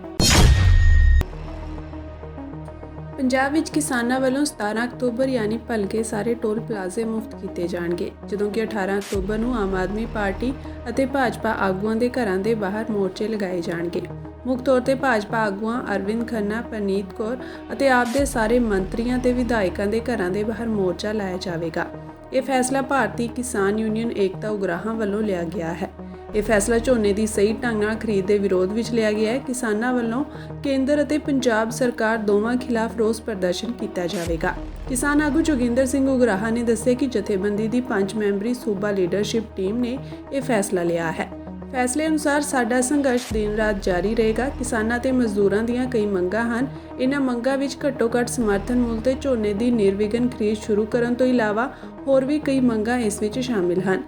ਪੰਜਾਬ ਵਿੱਚ ਕਿਸਾਨਾਂ ਵੱਲੋਂ 17 ਅਕਤੂਬਰ ਯਾਨੀ ਭਲਕੇ ਸਾਰੇ ਟੋਲ ਪਲਾਜ਼ੇ ਮੁਫਤ ਕੀਤੇ ਜਾਣਗੇ, ਜਦੋਂ ਕਿ 18 ਅਕਤੂਬਰ ਨੂੰ ਆਮ ਆਦਮੀ ਪਾਰਟੀ ਅਤੇ ਭਾਜਪਾ ਆਗੂਆਂ ਦੇ ਘਰਾਂ ਦੇ ਬਾਹਰ ਮੋਰਚੇ ਲਗਾਏ ਜਾਣਗੇ। ਮੁੱਖ ਤੌਰ ਤੇ ਭਾਜਪਾ ਆਗੂਆਂ ਅਰਵਿੰਦ ਖੰਨਾ, ਪਰਨੀਤ ਕੌਰ ਅਤੇ ਆਪ ਦੇ ਸਾਰੇ ਮੰਤਰੀਆਂ ਤੇ ਵਿਧਾਇਕਾਂ ਦੇ ਘਰਾਂ ਦੇ ਬਾਹਰ ਮੋਰਚਾ ਲਾਇਆ ਜਾਵੇਗਾ। ਇਹ ਫੈਸਲਾ ਭਾਰਤੀ ਕਿਸਾਨ ਯੂਨੀਅਨ ਏਕਤਾ ਉਗਰਾਹਾਂ ਵੱਲੋਂ ਲਿਆ ਗਿਆ ਹੈ। ਇਹ ਫੈਸਲਾ ਝੋਨੇ ਦੀ ਸਹੀ ਢੰਗ ਨਾਲ ਖਰੀਦ ਦੇ ਵਿਰੋਧ ਵਿੱਚ ਲਿਆ ਗਿਆ ਹੈ। ਕਿਸਾਨਾਂ ਵੱਲੋਂ ਕੇਂਦਰ ਅਤੇ ਪੰਜਾਬ ਸਰਕਾਰ ਦੋਵਾਂ ਖਿਲਾਫ ਰੋਸ ਪ੍ਰਦਰਸ਼ਨ ਕੀਤਾ ਜਾਵੇਗਾ। ਕਿਸਾਨ ਆਗੂ ਜੋਗਿੰਦਰ ਸਿੰਘ ਉਗਰਾਹਾਂ ਨੇ ਦੱਸਿਆ ਕਿ ਜਥੇਬੰਦੀ ਦੀ 5 ਮੈਂਬਰੀ ਸੂਬਾ ਲੀਡਰਸ਼ਿਪ ਟੀਮ ਨੇ ਇਹ ਫੈਸਲਾ ਲਿਆ ਹੈ। ਫੈਸਲੇ ਅਨੁਸਾਰ ਸਾਡਾ ਸੰਘਰਸ਼ ਦਿਨ ਰਾਤ ਜਾਰੀ ਰਹੇਗਾ। ਕਿਸਾਨਾਂ ਤੇ ਮਜ਼ਦੂਰਾਂ ਦੀਆਂ ਕਈ ਮੰਗਾਂ ਹਨ। ਇਹਨਾਂ ਮੰਗਾਂ ਵਿੱਚ ਘੱਟੋ-ਘੱਟ ਸਮਰਥਨ ਮੁੱਲ ਤੇ ਝੋਨੇ ਦੀ ਨਿਰਵਿਘਨ ਖਰੀਦ ਸ਼ੁਰੂ ਕਰਨ ਤੋਂ ਇਲਾਵਾ ਹੋਰ ਵੀ ਕਈ ਮੰਗਾਂ ਇਸ ਵਿੱਚ ਸ਼ਾਮਿਲ ਹਨ,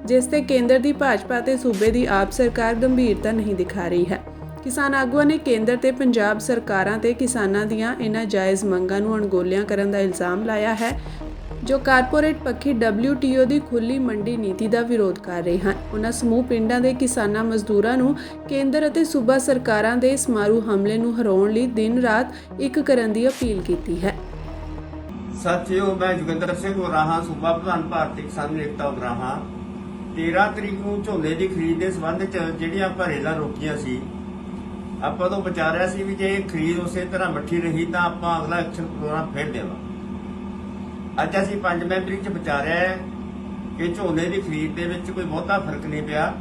ਜਿਸ ਤੇ ਕੇਂਦਰ ਦੀ ਭਾਜਪਾ ਤੇ ਸੂਬੇ ਦੀ ਆਪ ਸਰਕਾਰ ਗੰਭੀਰਤਾ ਨਹੀਂ ਦਿਖਾ ਰਹੀ ਹੈ। ਕਿਸਾਨ ਆਗੂਆਂ ਨੇ ਕੇਂਦਰ ਤੇ ਪੰਜਾਬ ਸਰਕਾਰਾਂ ਤੇ ਕਿਸਾਨਾਂ ਦੀਆਂ ਇਹਨਾਂ ਜਾਇਜ਼ ਮੰਗਾਂ ਨੂੰ ਅਣਗੌਲਿਆਂ ਕਰਨ ਦਾ ਇਲਜ਼ਾਮ ਲਾਇਆ ਹੈ, ਜੋ ਕਾਰਪੋਰੇਟ ਪੱਖੀ WTO ਦੀ ਖੁੱਲ੍ਹੀ ਮੰਡੀ ਨੀਤੀ ਦਾ ਵਿਰੋਧ ਕਰ ਰਹੇ ਹਨ। ਉਹਨਾਂ ਸਮੂਹ ਪਿੰਡਾਂ ਦੇ ਕਿਸਾਨਾਂ ਮਜ਼ਦੂਰਾਂ ਨੂੰ ਕੇਂਦਰ ਅਤੇ ਸੂਬਾ ਸਰਕਾਰਾਂ ਦੇ ਇਸ ਮਾਰੂ ਹਮਲੇ ਨੂੰ ਹਰਾਉਣ ਲਈ ਦਿਨ ਰਾਤ ਇੱਕ ਕਰਨ ਦੀ ਅਪੀਲ ਕੀਤੀ ਹੈ। ਸਾਥੀਓ, ਮੈਂ ਜੋਗਿੰਦਰ ਸਿੰਘ ਉਗਰਾਹਾਂ, ਸੂਬਾ ਪ੍ਰਧਾਨ ਭਾਰਤੀ ਕਿਸਾਨ ਏਕਤਾ ਉਗਰਾਹਾਂ। 13 ਤਰੀਕ ਨੂੰ ਝੋਨੇ ਦੀ ਖਰੀਦ ਦੇ ਸੰਬੰਧ 'ਚ ਜਿਹੜੀਆਂ ਘਰੇਲਾਂ ਰੋਕੀਆਂ ਸੀ, ਆਪਾਂ ਤੋਂ ਵਿਚਾਰਿਆ ਸੀ ਵੀ ਜੇ ਖਰੀਦ ਉਸੇ ਤਰ੍ਹਾਂ ਮੱਠੀ ਰਹੀ ਤਾਂ ਆਪਾਂ ਅਗਲਾ ਐਕਸ਼ਨ ਪ੍ਰੋਗਰਾਮ ਫੇਰ ਦੇਵਾਂਗੇ। ਅੱਜ ਅਸੀਂ 5 ਮੈਂਬਰੀ 'ਚ ਵਿਚਾਰਿਆ ਹੈ ਕਿ ਝੋਨੇ ਦੀ ਖਰੀਦ ਦੇ ਵਿੱਚ ਕੋਈ ਬਹੁਤਾ ਫਰਕ ਨਹੀਂ ਪਿਆ।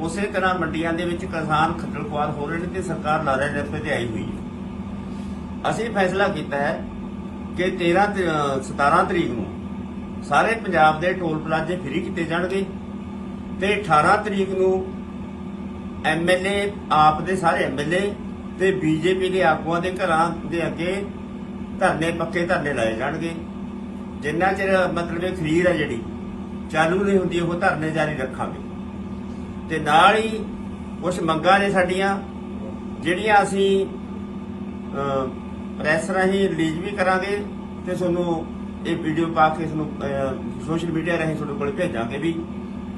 ਉਸੇ ਤਰ੍ਹਾਂ ਮੰਡੀਆਂ ਦੇ ਵਿੱਚ ਕਿਸਾਨ ਖੱਜਲ ਖੁਆਰ ਹੋ ਰਹੇ ਨੇ ਤੇ ਸਰਕਾਰ ਲਾਰੇ ਰੱਪੇ ਤੇ ਆਈ ਹੋਈ ਹੈ। ਅਸੀਂ ਫੈਸਲਾ ਕੀਤਾ ਹੈ ਕਿ 17 ਤਰੀਕ ਨੂੰ ਸਾਰੇ ਪੰਜਾਬ ਦੇ ਟੋਲ ਪਲਾਜ਼ੇ ਫ੍ਰੀ ਕੀਤੇ ਜਾਣਗੇ ਤੇ 18 ਤਰੀਕ ਨੂੰ MLA, ਆਪ ਦੇ ਸਾਰੇ MLA ਤੇ BJP ਦੇ ਆਗੂਆਂ ਦੇ ਘਰਾਂ ਦੇ ਅੱਗੇ ਪੱਕੇ ਧਰਨੇ ਲਾਏ ਜਾਣਗੇ। ਜਿੰਨਾ ਚਿਰ ਮਤਲਬ ਖਰੀਦ ਹੈ ਜਿਹੜੀ ਚਾਲੂ ਨਹੀਂ ਹੁੰਦੀ, ਉਹ ਧਰਨੇ ਜਾਰੀ ਰੱਖਾਂਗੇ। ਤੇ ਨਾਲ ਹੀ ਕੁਝ ਮੰਗਾਂ ਨੇ ਸਾਡੀਆਂ, ਜਿਹੜੀਆਂ ਅਸੀਂ ਪ੍ਰੈਸ ਰਾਹੀਂ ਰਿਲੀਜ਼ ਵੀ ਕਰਾਂਗੇ ਤੇ ਤੁਹਾਨੂੰ ਇਹ ਵੀਡੀਓ ਪਾ ਕੇ ਤੁਹਾਨੂੰ ਸੋਸ਼ਲ ਮੀਡੀਆ ਰਾਹੀਂ ਤੁਹਾਡੇ ਕੋਲ ਭੇਜਾਂਗੇ ਵੀ,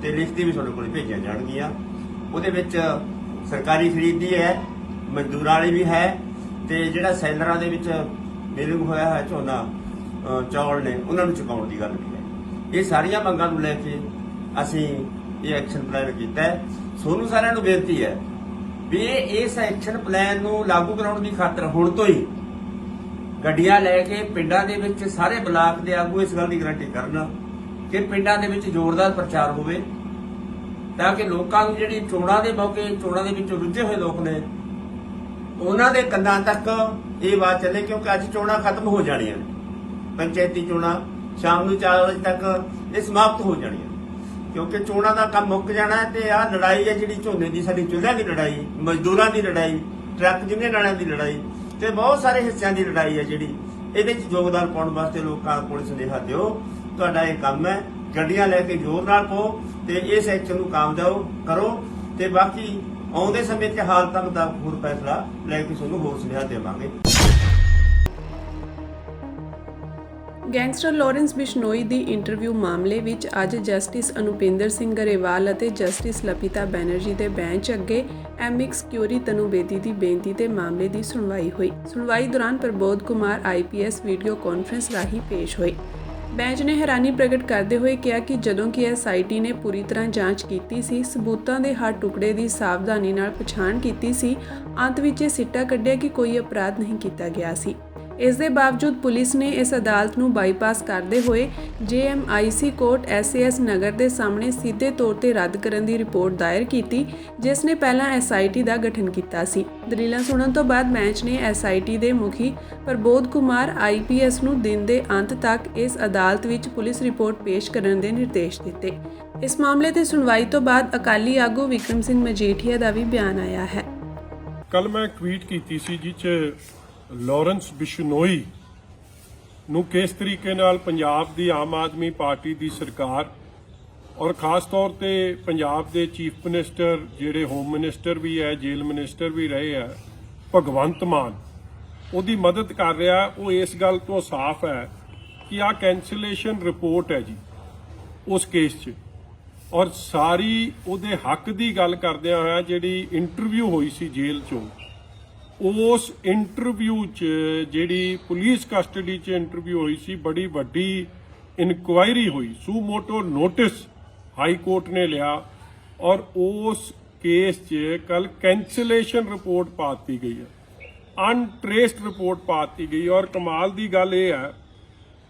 ਤੇ ਲਿਖਤੀ ਵੀ ਤੁਹਾਡੇ ਕੋਲ ਭੇਜੀਆਂ ਜਾਣਗੀਆਂ। ਉਹਦੇ ਵਿੱਚ ਸਰਕਾਰੀ ਖਰੀਦ ਦੀ ਹੈ, ਮਜ਼ਦੂਰਾਂ ਵਾਲੀ ਵੀ ਹੈ, ਤੇ ਜਿਹੜਾ ਸੈਲਰਾਂ ਦੇ ਵਿੱਚ ਡਿਲਿੰਗ ਹੋਇਆ ਹੈ ਝੋਨਾ ਚੌਲ ਨੇ, ਉਹਨਾਂ ਨੂੰ ਚੁਕਾਉਣ ਦੀ ਗੱਲ ਵੀ ਹੈ। ਇਹ ਸਾਰੀਆਂ ਮੰਗਾਂ ਨੂੰ ਲੈ ਕੇ ਅਸੀਂ ਇਹ ਐਕਸ਼ਨ ਪਲਾਨ ਕੀਤਾ ਹੈ। ਤੁਹਾਨੂੰ ਸਾਰਿਆਂ ਨੂੰ ਬੇਨਤੀ ਹੈ ਵੀ ਇਸ ਐਕਸ਼ਨ ਪਲਾਨ ਨੂੰ ਲਾਗੂ ਕਰਾਉਣ ਦੀ ਖਾਤਰ ਹੁਣ ਤੋਂ ਹੀ ਗੱਡੀਆਂ ਲੈ ਕੇ ਪਿੰਡਾਂ ਦੇ ਵਿੱਚ ਸਾਰੇ ਬਲਾਕ ਦੇ ਆਗੂ ਇਸ ਗੱਲ ਦੀ ਗਾਰੰਟੀ ਕਰਨ ਕਿ ਪਿੰਡਾਂ ਦੇ ਵਿੱਚ ਜ਼ੋਰਦਾਰ ਪ੍ਰਚਾਰ ਹੋਵੇ, ਤਾਂ ਕਿ ਲੋਕਾਂ ਨੂੰ ਜਿਹੜੀ ਚੋਣਾਂ ਦੇ ਮੌਕੇ ਚੋਣਾਂ ਦੇ ਵਿੱਚ ਰੁੱਝੇ ਹੋਏ ਲੋਕ ਨੇ, ਉਹਨਾਂ ਦੇ ਕੰਨਾਂ ਤੱਕ ਇਹ ਬਾਤ ਚੱਲੇ, ਕਿਉਂਕਿ ਅੱਜ ਚੋਣਾਂ ਖਤਮ ਹੋ ਜਾਣੀਆਂ ਨੇ। ਪੰਚਾਇਤੀ ਚੋਣਾਂ ਸ਼ਾਮ ਨੂੰ 4 ਵਜੇ ਤੱਕ ਇਹ ਸਮਾਪਤ ਹੋ ਜਾਣੀਆਂ, ਕਿਉਂਕਿ ਚੋਣਾਂ ਦਾ ਕੰਮ ਮੁੱਕ ਜਾਣਾ ਤੇ ਆਹ ਲੜਾਈ ਹੈ ਜਿਹੜੀ ਝੋਨੇ ਦੀ, ਸਾਡੀ ਚੁੱਲ੍ਹਿਆਂ ਦੀ ਲੜਾਈ, ਮਜ਼ਦੂਰਾਂ ਦੀ ਲੜਾਈ, ਟਰੱਕ ਯੂਨੀਅਨ ਵਾਲਿਆਂ ਦੀ ਲੜਾਈ ਤੇ ਬਹੁਤ ਸਾਰੇ ਹਿੱਸਿਆਂ ਦੀ ਲੜਾਈ ਹੈ ਜਿਹੜੀ, ਇਹਦੇ 'ਚ ਯੋਗਦਾਨ ਪਾਉਣ ਵਾਸਤੇ ਲੋਕਾਂ ਕੋਲ ਸੁਨੇਹਾ ਦਿਓ। ਤੁਹਾਡਾ ਇਹ ਕੰਮ ਹੈ, ਗੱਡੀਆਂ ਲੈ ਕੇ ਜ਼ੋਰ ਨਾਲ ਪਾਓ ਤੇ ਇਸ ਐਕਸ਼ਨ ਨੂੰ ਕਾਮਯਾਬ ਕਰੋ। ਤੇ ਬਾਕੀ ਆਉਂਦੇ ਸਮੇਂ 'ਚ ਹਾਲਤਾਂ ਮੁਤਾਬਕ ਹੋਰ ਫੈਸਲਾ ਲੈ ਕੇ ਤੁਹਾਨੂੰ ਹੋਰ ਸੁਨੇਹਾ ਦੇਵਾਂਗੇ। ਗੈਂਗਸਟਰ ਲਾਰੈਂਸ ਬਿਸ਼ਨੋਈ ਦੀ ਇੰਟਰਵਿਊ ਮਾਮਲੇ ਵਿੱਚ ਅੱਜ ਜਸਟਿਸ ਅਨੁਪਿੰਦਰ ਸਿੰਘ ਗਰੇਵਾਲ ਅਤੇ ਜਸਟਿਸ ਲਪਿਤਾ ਬੈਨਰਜੀ ਦੇ ਬੈਂਚ ਅੱਗੇ ਐਮਿਕਸ ਕਿਊਰੀ ਤਨੂ ਬੇਦੀ ਦੀ ਬੇਨਤੀ ਤੇ ਮਾਮਲੇ ਦੀ ਸੁਣਵਾਈ ਹੋਈ। ਸੁਣਵਾਈ ਦੌਰਾਨ ਪ੍ਰਬੋਧ ਕੁਮਾਰ IPS ਵੀਡੀਓ ਕਾਨਫਰੰਸ ਰਾਹੀਂ ਪੇਸ਼ ਹੋਏ। ਬੈਂਚ ਨੇ ਹੈਰਾਨੀ ਪ੍ਰਗਟ ਕਰਦੇ ਹੋਏ ਕਿਹਾ ਕਿ ਜਦੋਂ ਕਿ SIT ਨੇ ਪੂਰੀ ਤਰ੍ਹਾਂ ਜਾਂਚ ਕੀਤੀ ਸੀ, ਸਬੂਤਾਂ ਦੇ ਹਰ ਟੁਕੜੇ ਦੀ ਸਾਵਧਾਨੀ ਨਾਲ ਪਛਾਣ ਕੀਤੀ ਸੀ, ਅੰਤ ਵਿੱਚ ਇਹ ਸਿੱਟਾ ਕੱਢਿਆ ਕਿ ਕੋਈ ਅਪਰਾਧ ਨਹੀਂ ਕੀਤਾ ਗਿਆ ਸੀ। ਇਸ ਦੇ ਬਾਵਜੂਦ ਪੁਲਿਸ ਨੇ ਇਸ ਅਦਾਲਤ ਨੂੰ ਬਾਈਪਾਸ ਕਰਦੇ ਹੋਏ JMIC ਕੋਰਟ SAS ਨਗਰ ਦੇ ਸਾਹਮਣੇ ਸਿੱਧੇ ਤੌਰ ਤੇ ਰੱਦ ਕਰਨ ਦੀ ਰਿਪੋਰਟ ਦਾਇਰ ਕੀਤੀ, ਜਿਸ ਨੇ ਪਹਿਲਾਂ SIT ਦਾ ਗਠਨ ਕੀਤਾ ਸੀ। ਦਲੀਲਾਂ ਸੁਣਨ ਤੋਂ ਬਾਅਦ ਬੈਂਚ ਨੇ SIT ਦੇ ਮੁਖੀ ਪ੍ਰਬੋਧ ਕੁਮਾਰ IPS ਨੂੰ ਦਿਨ ਦੇ ਅੰਤ ਤੱਕ ਇਸ ਅਦਾਲਤ ਵਿੱਚ ਪੁਲਿਸ ਰਿਪੋਰਟ ਪੇਸ਼ ਕਰਨ ਦੇ ਨਿਰਦੇਸ਼ ਦਿੱਤੇ। ਇਸ ਮਾਮਲੇ ਤੇ ਸੁਣਵਾਈ ਤੋਂ ਬਾਅਦ ਅਕਾਲੀ ਆਗੂ ਵਿਕਰਮ ਸਿੰਘ ਮਜੀਠੀਆ ਦਾ ਵੀ ਬਿਆਨ ਆਇਆ ਹੈ। ਕੱਲ ਮੈਂ ਟਵੀਟ ਕੀਤੀ ਸੀ ਜਿਸ 'ਚ ਲਾਰੈਂਸ ਬਿਸ਼ਨੋਈ ਨੂੰ ਕਿਸ ਤਰੀਕੇ ਨਾਲ ਪੰਜਾਬ ਦੀ ਆਮ ਆਦਮੀ ਪਾਰਟੀ ਦੀ ਸਰਕਾਰ ਔਰ ਖਾਸ ਤੌਰ ਤੇ ਪੰਜਾਬ ਦੇ ਚੀਫ ਮਿਨਿਸਟਰ ਜਿਹੜੇ ਹੋਮ ਮਿਨਿਸਟਰ ਵੀ ਹੈ, ਜੇਲ੍ਹ ਮਿਨਿਸਟਰ ਵੀ ਰਹੇ ਆ, ਭਗਵੰਤ ਮਾਨ ਉਹਦੀ ਮਦਦ ਕਰ ਰਿਹਾ। ਉਹ ਇਸ ਗੱਲ ਤੋਂ ਸਾਫ਼ ਹੈ ਕਿ ਆਹ ਕੈਂਸਲੇਸ਼ਨ ਰਿਪੋਰਟ ਹੈ ਜੀ ਉਸ ਕੇਸ 'ਚ, ਔਰ ਸਾਰੀ ਉਹਦੇ ਹੱਕ ਦੀ ਗੱਲ ਕਰਦਿਆਂ ਹੋਇਆ ਜਿਹੜੀ ਇੰਟਰਵਿਊ ਹੋਈ ਸੀ ਜੇਲ੍ਹ 'ਚੋਂ, ਉਸ ਇੰਟਰਵਿਊ 'ਚ ਜਿਹੜੀ ਪੁਲਿਸ ਕਸਟਡੀ 'ਚ ਇੰਟਰਵਿਊ ਹੋਈ ਸੀ, ਬੜੀ ਵੱਡੀ ਇਨਕੁਆਇਰੀ ਹੋਈ, ਸੂ ਮੋਟੋ ਨੋਟਿਸ ਹਾਈ ਕੋਰਟ ਨੇ ਲਿਆ ਔਰ ਉਸ ਕੇਸ 'ਚ ਕੱਲ ਕੈਂਸਲੇਸ਼ਨ ਰਿਪੋਰਟ ਪਾ ਦਿੱਤੀ ਗਈ ਹੈ, ਅਨਟ੍ਰੇਸਡ ਰਿਪੋਰਟ ਪਾ ਦਿੱਤੀ ਗਈ। ਔਰ ਕਮਾਲ ਦੀ ਗੱਲ ਇਹ ਹੈ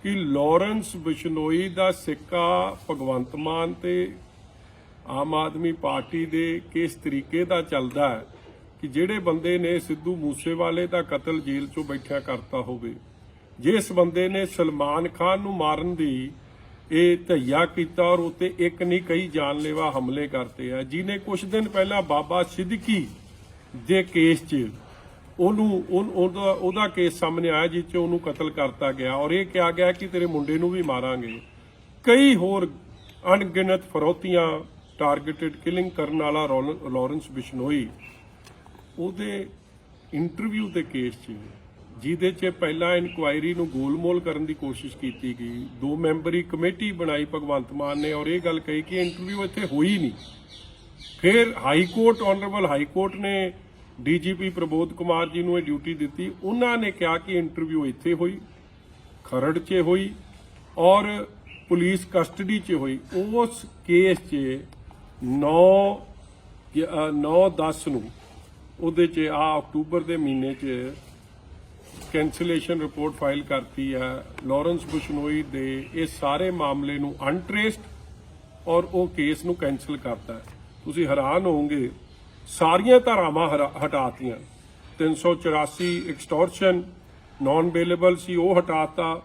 ਕਿ ਲਾਰੈਂਸ ਬਿਸ਼ਨੋਈ ਦਾ ਸਿੱਕਾ ਭਗਵੰਤ ਮਾਨ ਤੇ ਆਮ ਆਦਮੀ ਪਾਰਟੀ ਦੇ ਕਿਸ ਤਰੀਕੇ ਦਾ ਚੱਲਦਾ ਹੈ ਕਿ ਜਿਹੜੇ ਬੰਦੇ ਨੇ ਸਿੱਧੂ ਮੂਸੇਵਾਲੇ ਦਾ ਕਤਲ ਜੇਲ੍ਹ 'ਚੋਂ ਬੈਠਿਆ ਕਰਤਾ ਹੋਵੇ, ਜਿਸ ਬੰਦੇ ਨੇ ਸਲਮਾਨ ਖਾਨ ਨੂੰ ਮਾਰਨ ਦੀ ਇਹ ਧਈਆ ਕੀਤਾ ਔਰ ਉੱਤੇ ਇੱਕ ਨਹੀਂ ਕਈ ਜਾਨਲੇਵਾ ਹਮਲੇ ਕਰਤੇ ਆ, ਜਿਹਨੇ ਕੁਝ ਦਿਨ ਪਹਿਲਾਂ ਬਾਬਾ ਸਿੱਦੀਕੀ ਦੇ ਕੇਸ 'ਚ ਉਹਦਾ ਕੇਸ ਸਾਹਮਣੇ ਆਇਆ ਜਿਸ 'ਚ ਉਹਨੂੰ ਕਤਲ ਕਰਤਾ ਗਿਆ ਔਰ ਇਹ ਕਿਹਾ ਗਿਆ ਕਿ ਤੇਰੇ ਮੁੰਡੇ ਨੂੰ ਵੀ ਮਾਰਾਂਗੇ। ਕਈ ਹੋਰ ਅਣਗਿਣਤ ਫਰੌਤੀਆਂ, ਟਾਰਗੇਟਡ ਕਿਲਿੰਗ ਕਰਨ ਵਾਲਾ ਲਾਰੈਂਸ ਬਿਸ਼ਨੋਈ ਉਹਦੇ ਇੰਟਰਵਿਊ ਦੇ ਕੇਸ 'ਚ, ਜਿਹਦੇ 'ਚ ਪਹਿਲਾਂ ਇਨਕੁਆਇਰੀ ਨੂੰ ਗੋਲਮੋਲ ਕਰਨ ਦੀ ਕੋਸ਼ਿਸ਼ ਕੀਤੀ ਗਈ, 2 ਮੈਂਬਰੀ ਕਮੇਟੀ ਬਣਾਈ ਭਗਵੰਤ ਮਾਨ ਨੇ ਔਰ ਇਹ ਗੱਲ ਕਹੀ ਕਿ ਇੰਟਰਵਿਊ ਇੱਥੇ ਹੋਈ ਨਹੀਂ। ਫਿਰ high court, honourable high court ਨੇ DGP ਪ੍ਰਬੋਧ ਕੁਮਾਰ ਜੀ ਨੂੰ ਇਹ ਡਿਊਟੀ ਦਿੱਤੀ। ਉਹਨਾਂ ਨੇ ਕਿਹਾ ਕਿ ਇੰਟਰਵਿਊ ਇੱਥੇ ਹੋਈ, ਖਰੜ 'ਚ ਹੋਈ ਔਰ ਪੁਲਿਸ ਕਸਟਡੀ 'ਚ ਹੋਈ। ਉਸ ਕੇਸ 'ਚ 9/10 ਨੂੰ ਉਹਦੇ 'ਚ ਅਕਤੂਬਰ ਦੇ ਮਹੀਨੇ 'ਚ ਕੈਂਸਲੇਸ਼ਨ ਰਿਪੋਰਟ ਫਾਈਲ ਕਰਤੀ ਹੈ। ਲਾਰੈਂਸ ਬਿਸ਼ਨੋਈ ਦੇ ਇਹ ਸਾਰੇ ਮਾਮਲੇ ਨੂੰ ਅਨਟ੍ਰੇਸਡ ਔਰ ਉਹ ਕੇਸ ਨੂੰ ਕੈਂਸਲ ਕਰਤਾ ਹੈ। ਤੁਸੀਂ ਹੈਰਾਨ ਹੋਵੋਗੇ, ਸਾਰੀਆਂ ਧਾਰਾਵਾਂ ਹਟਾਤੀਆਂ। 384 ਐਕਸਟੋਰਸ਼ਨ ਨਾਨ ਬੇਲੇਬਲ ਸੀ, ਉਹ ਹਟਾਤਾ।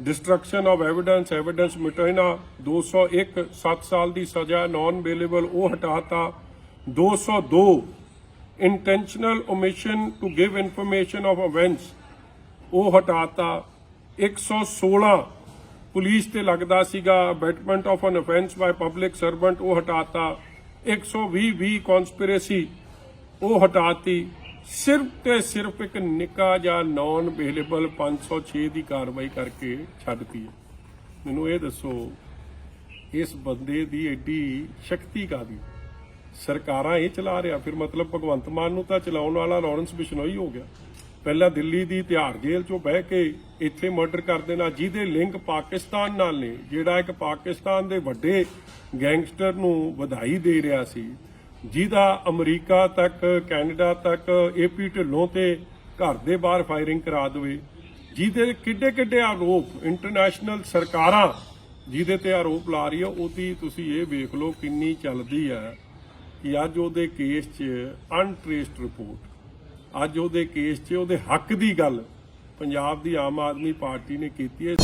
ਡਿਸਟਰਕਸ਼ਨ ਆਫ ਐਵੀਡੈਂਸ ਮਿਟਾਉਣਾ 201 7 ਸਾਲ ਦੀ ਸਜ਼ਾ ਨਾਨ ਬੇਲੇਬਲ, ਉਹ ਹਟਾਤਾ। 202 intentional omission to give information of events, ਉਹ ਹਟਾਤਾ। 116 ਪੁਲਿਸ ਤੇ ਲੱਗਦਾ ਸੀਗਾ abetment of an offence by public servant, ਉਹ ਹਟਾਤਾ। 120 ਕਨਸਪੀਰੇਸੀ, ਉਹ ਹਟਾਤੀ। ਸਿਰਫ ਤੇ ਸਿਰਫ ਇੱਕ ਨਿੱਕਾ ਜਿਹਾ ਨਾਨ ਅਵੇਲੇਬਲ 506 ਦੀ ਕਾਰਵਾਈ ਕਰਕੇ ਛੱਡਤੀ ਹੈ। ਮੈਨੂੰ ਇਹ ਦੱਸੋ, ਇਸ ਬੰਦੇ ਦੀ ਐਡੀ ਸ਼ਕਤੀ ਕਾਹਦੀ? ਸਰਕਾਰਾਂ ਇਹ ਚਲਾ ਰਿਹਾ, ਫਿਰ ਮਤਲਬ ਭਗਵੰਤ ਮਾਨ ਨੂੰ ਤਾਂ ਚਲਾਉਣ ਵਾਲਾ ਲਾਰੈਂਸ ਬਿਸ਼ਨੋਈ ਹੋ ਗਿਆ। ਪਹਿਲਾਂ ਦਿੱਲੀ ਦੀ ਤਿਹਾੜ ਜੇਲ੍ਹ 'ਚੋਂ ਬਹਿ ਕੇ ਇੱਥੇ ਮਰਡਰ ਕਰ ਦੇਣਾ, ਜਿਹਦੇ ਲਿੰਕ ਪਾਕਿਸਤਾਨ ਨਾਲ ਨੇ, ਜਿਹੜਾ ਇੱਕ ਪਾਕਿਸਤਾਨ ਦੇ ਵੱਡੇ ਗੈਂਗਸਟਰ ਨੂੰ ਵਧਾਈ ਦੇ ਰਿਹਾ ਸੀ, ਜਿਹਦਾ ਅਮਰੀਕਾ ਤੱਕ, ਕੈਨੇਡਾ ਤੱਕ AP ਢਿੱਲੋਂ ਤੇ ਘਰ ਦੇ ਬਾਹਰ ਫਾਇਰਿੰਗ ਕਰਾ ਦੇਵੇ, ਜਿਹਦੇ ਕਿੱਡੇ ਆਰੋਪ ਇੰਟਰਨੈਸ਼ਨਲ ਸਰਕਾਰਾਂ ਜਿਹਦੇ ਤੇ ਆਰੋਪ ਲਾ ਰਹੀ ਹੈ, ਉਹਦੀ ਤੁਸੀਂ ਇਹ ਵੇਖ ਲਓ ਕਿੰਨੀ ਚੱਲਦੀ ਹੈ ਕਿ ਅੱਜ ਉਹਦੇ ਕੇਸ 'ਚ ਅਨਟ੍ਰੇਸਡ ਰਿਪੋਰਟ, ਅੱਜ ਉਹਦੇ ਕੇਸ 'ਚ ਉਹਦੇ ਹੱਕ ਦੀ ਗੱਲ ਪੰਜਾਬ ਦੀ ਆਮ ਆਦਮੀ ਪਾਰਟੀ ਨੇ ਕੀਤੀ ਹੈ।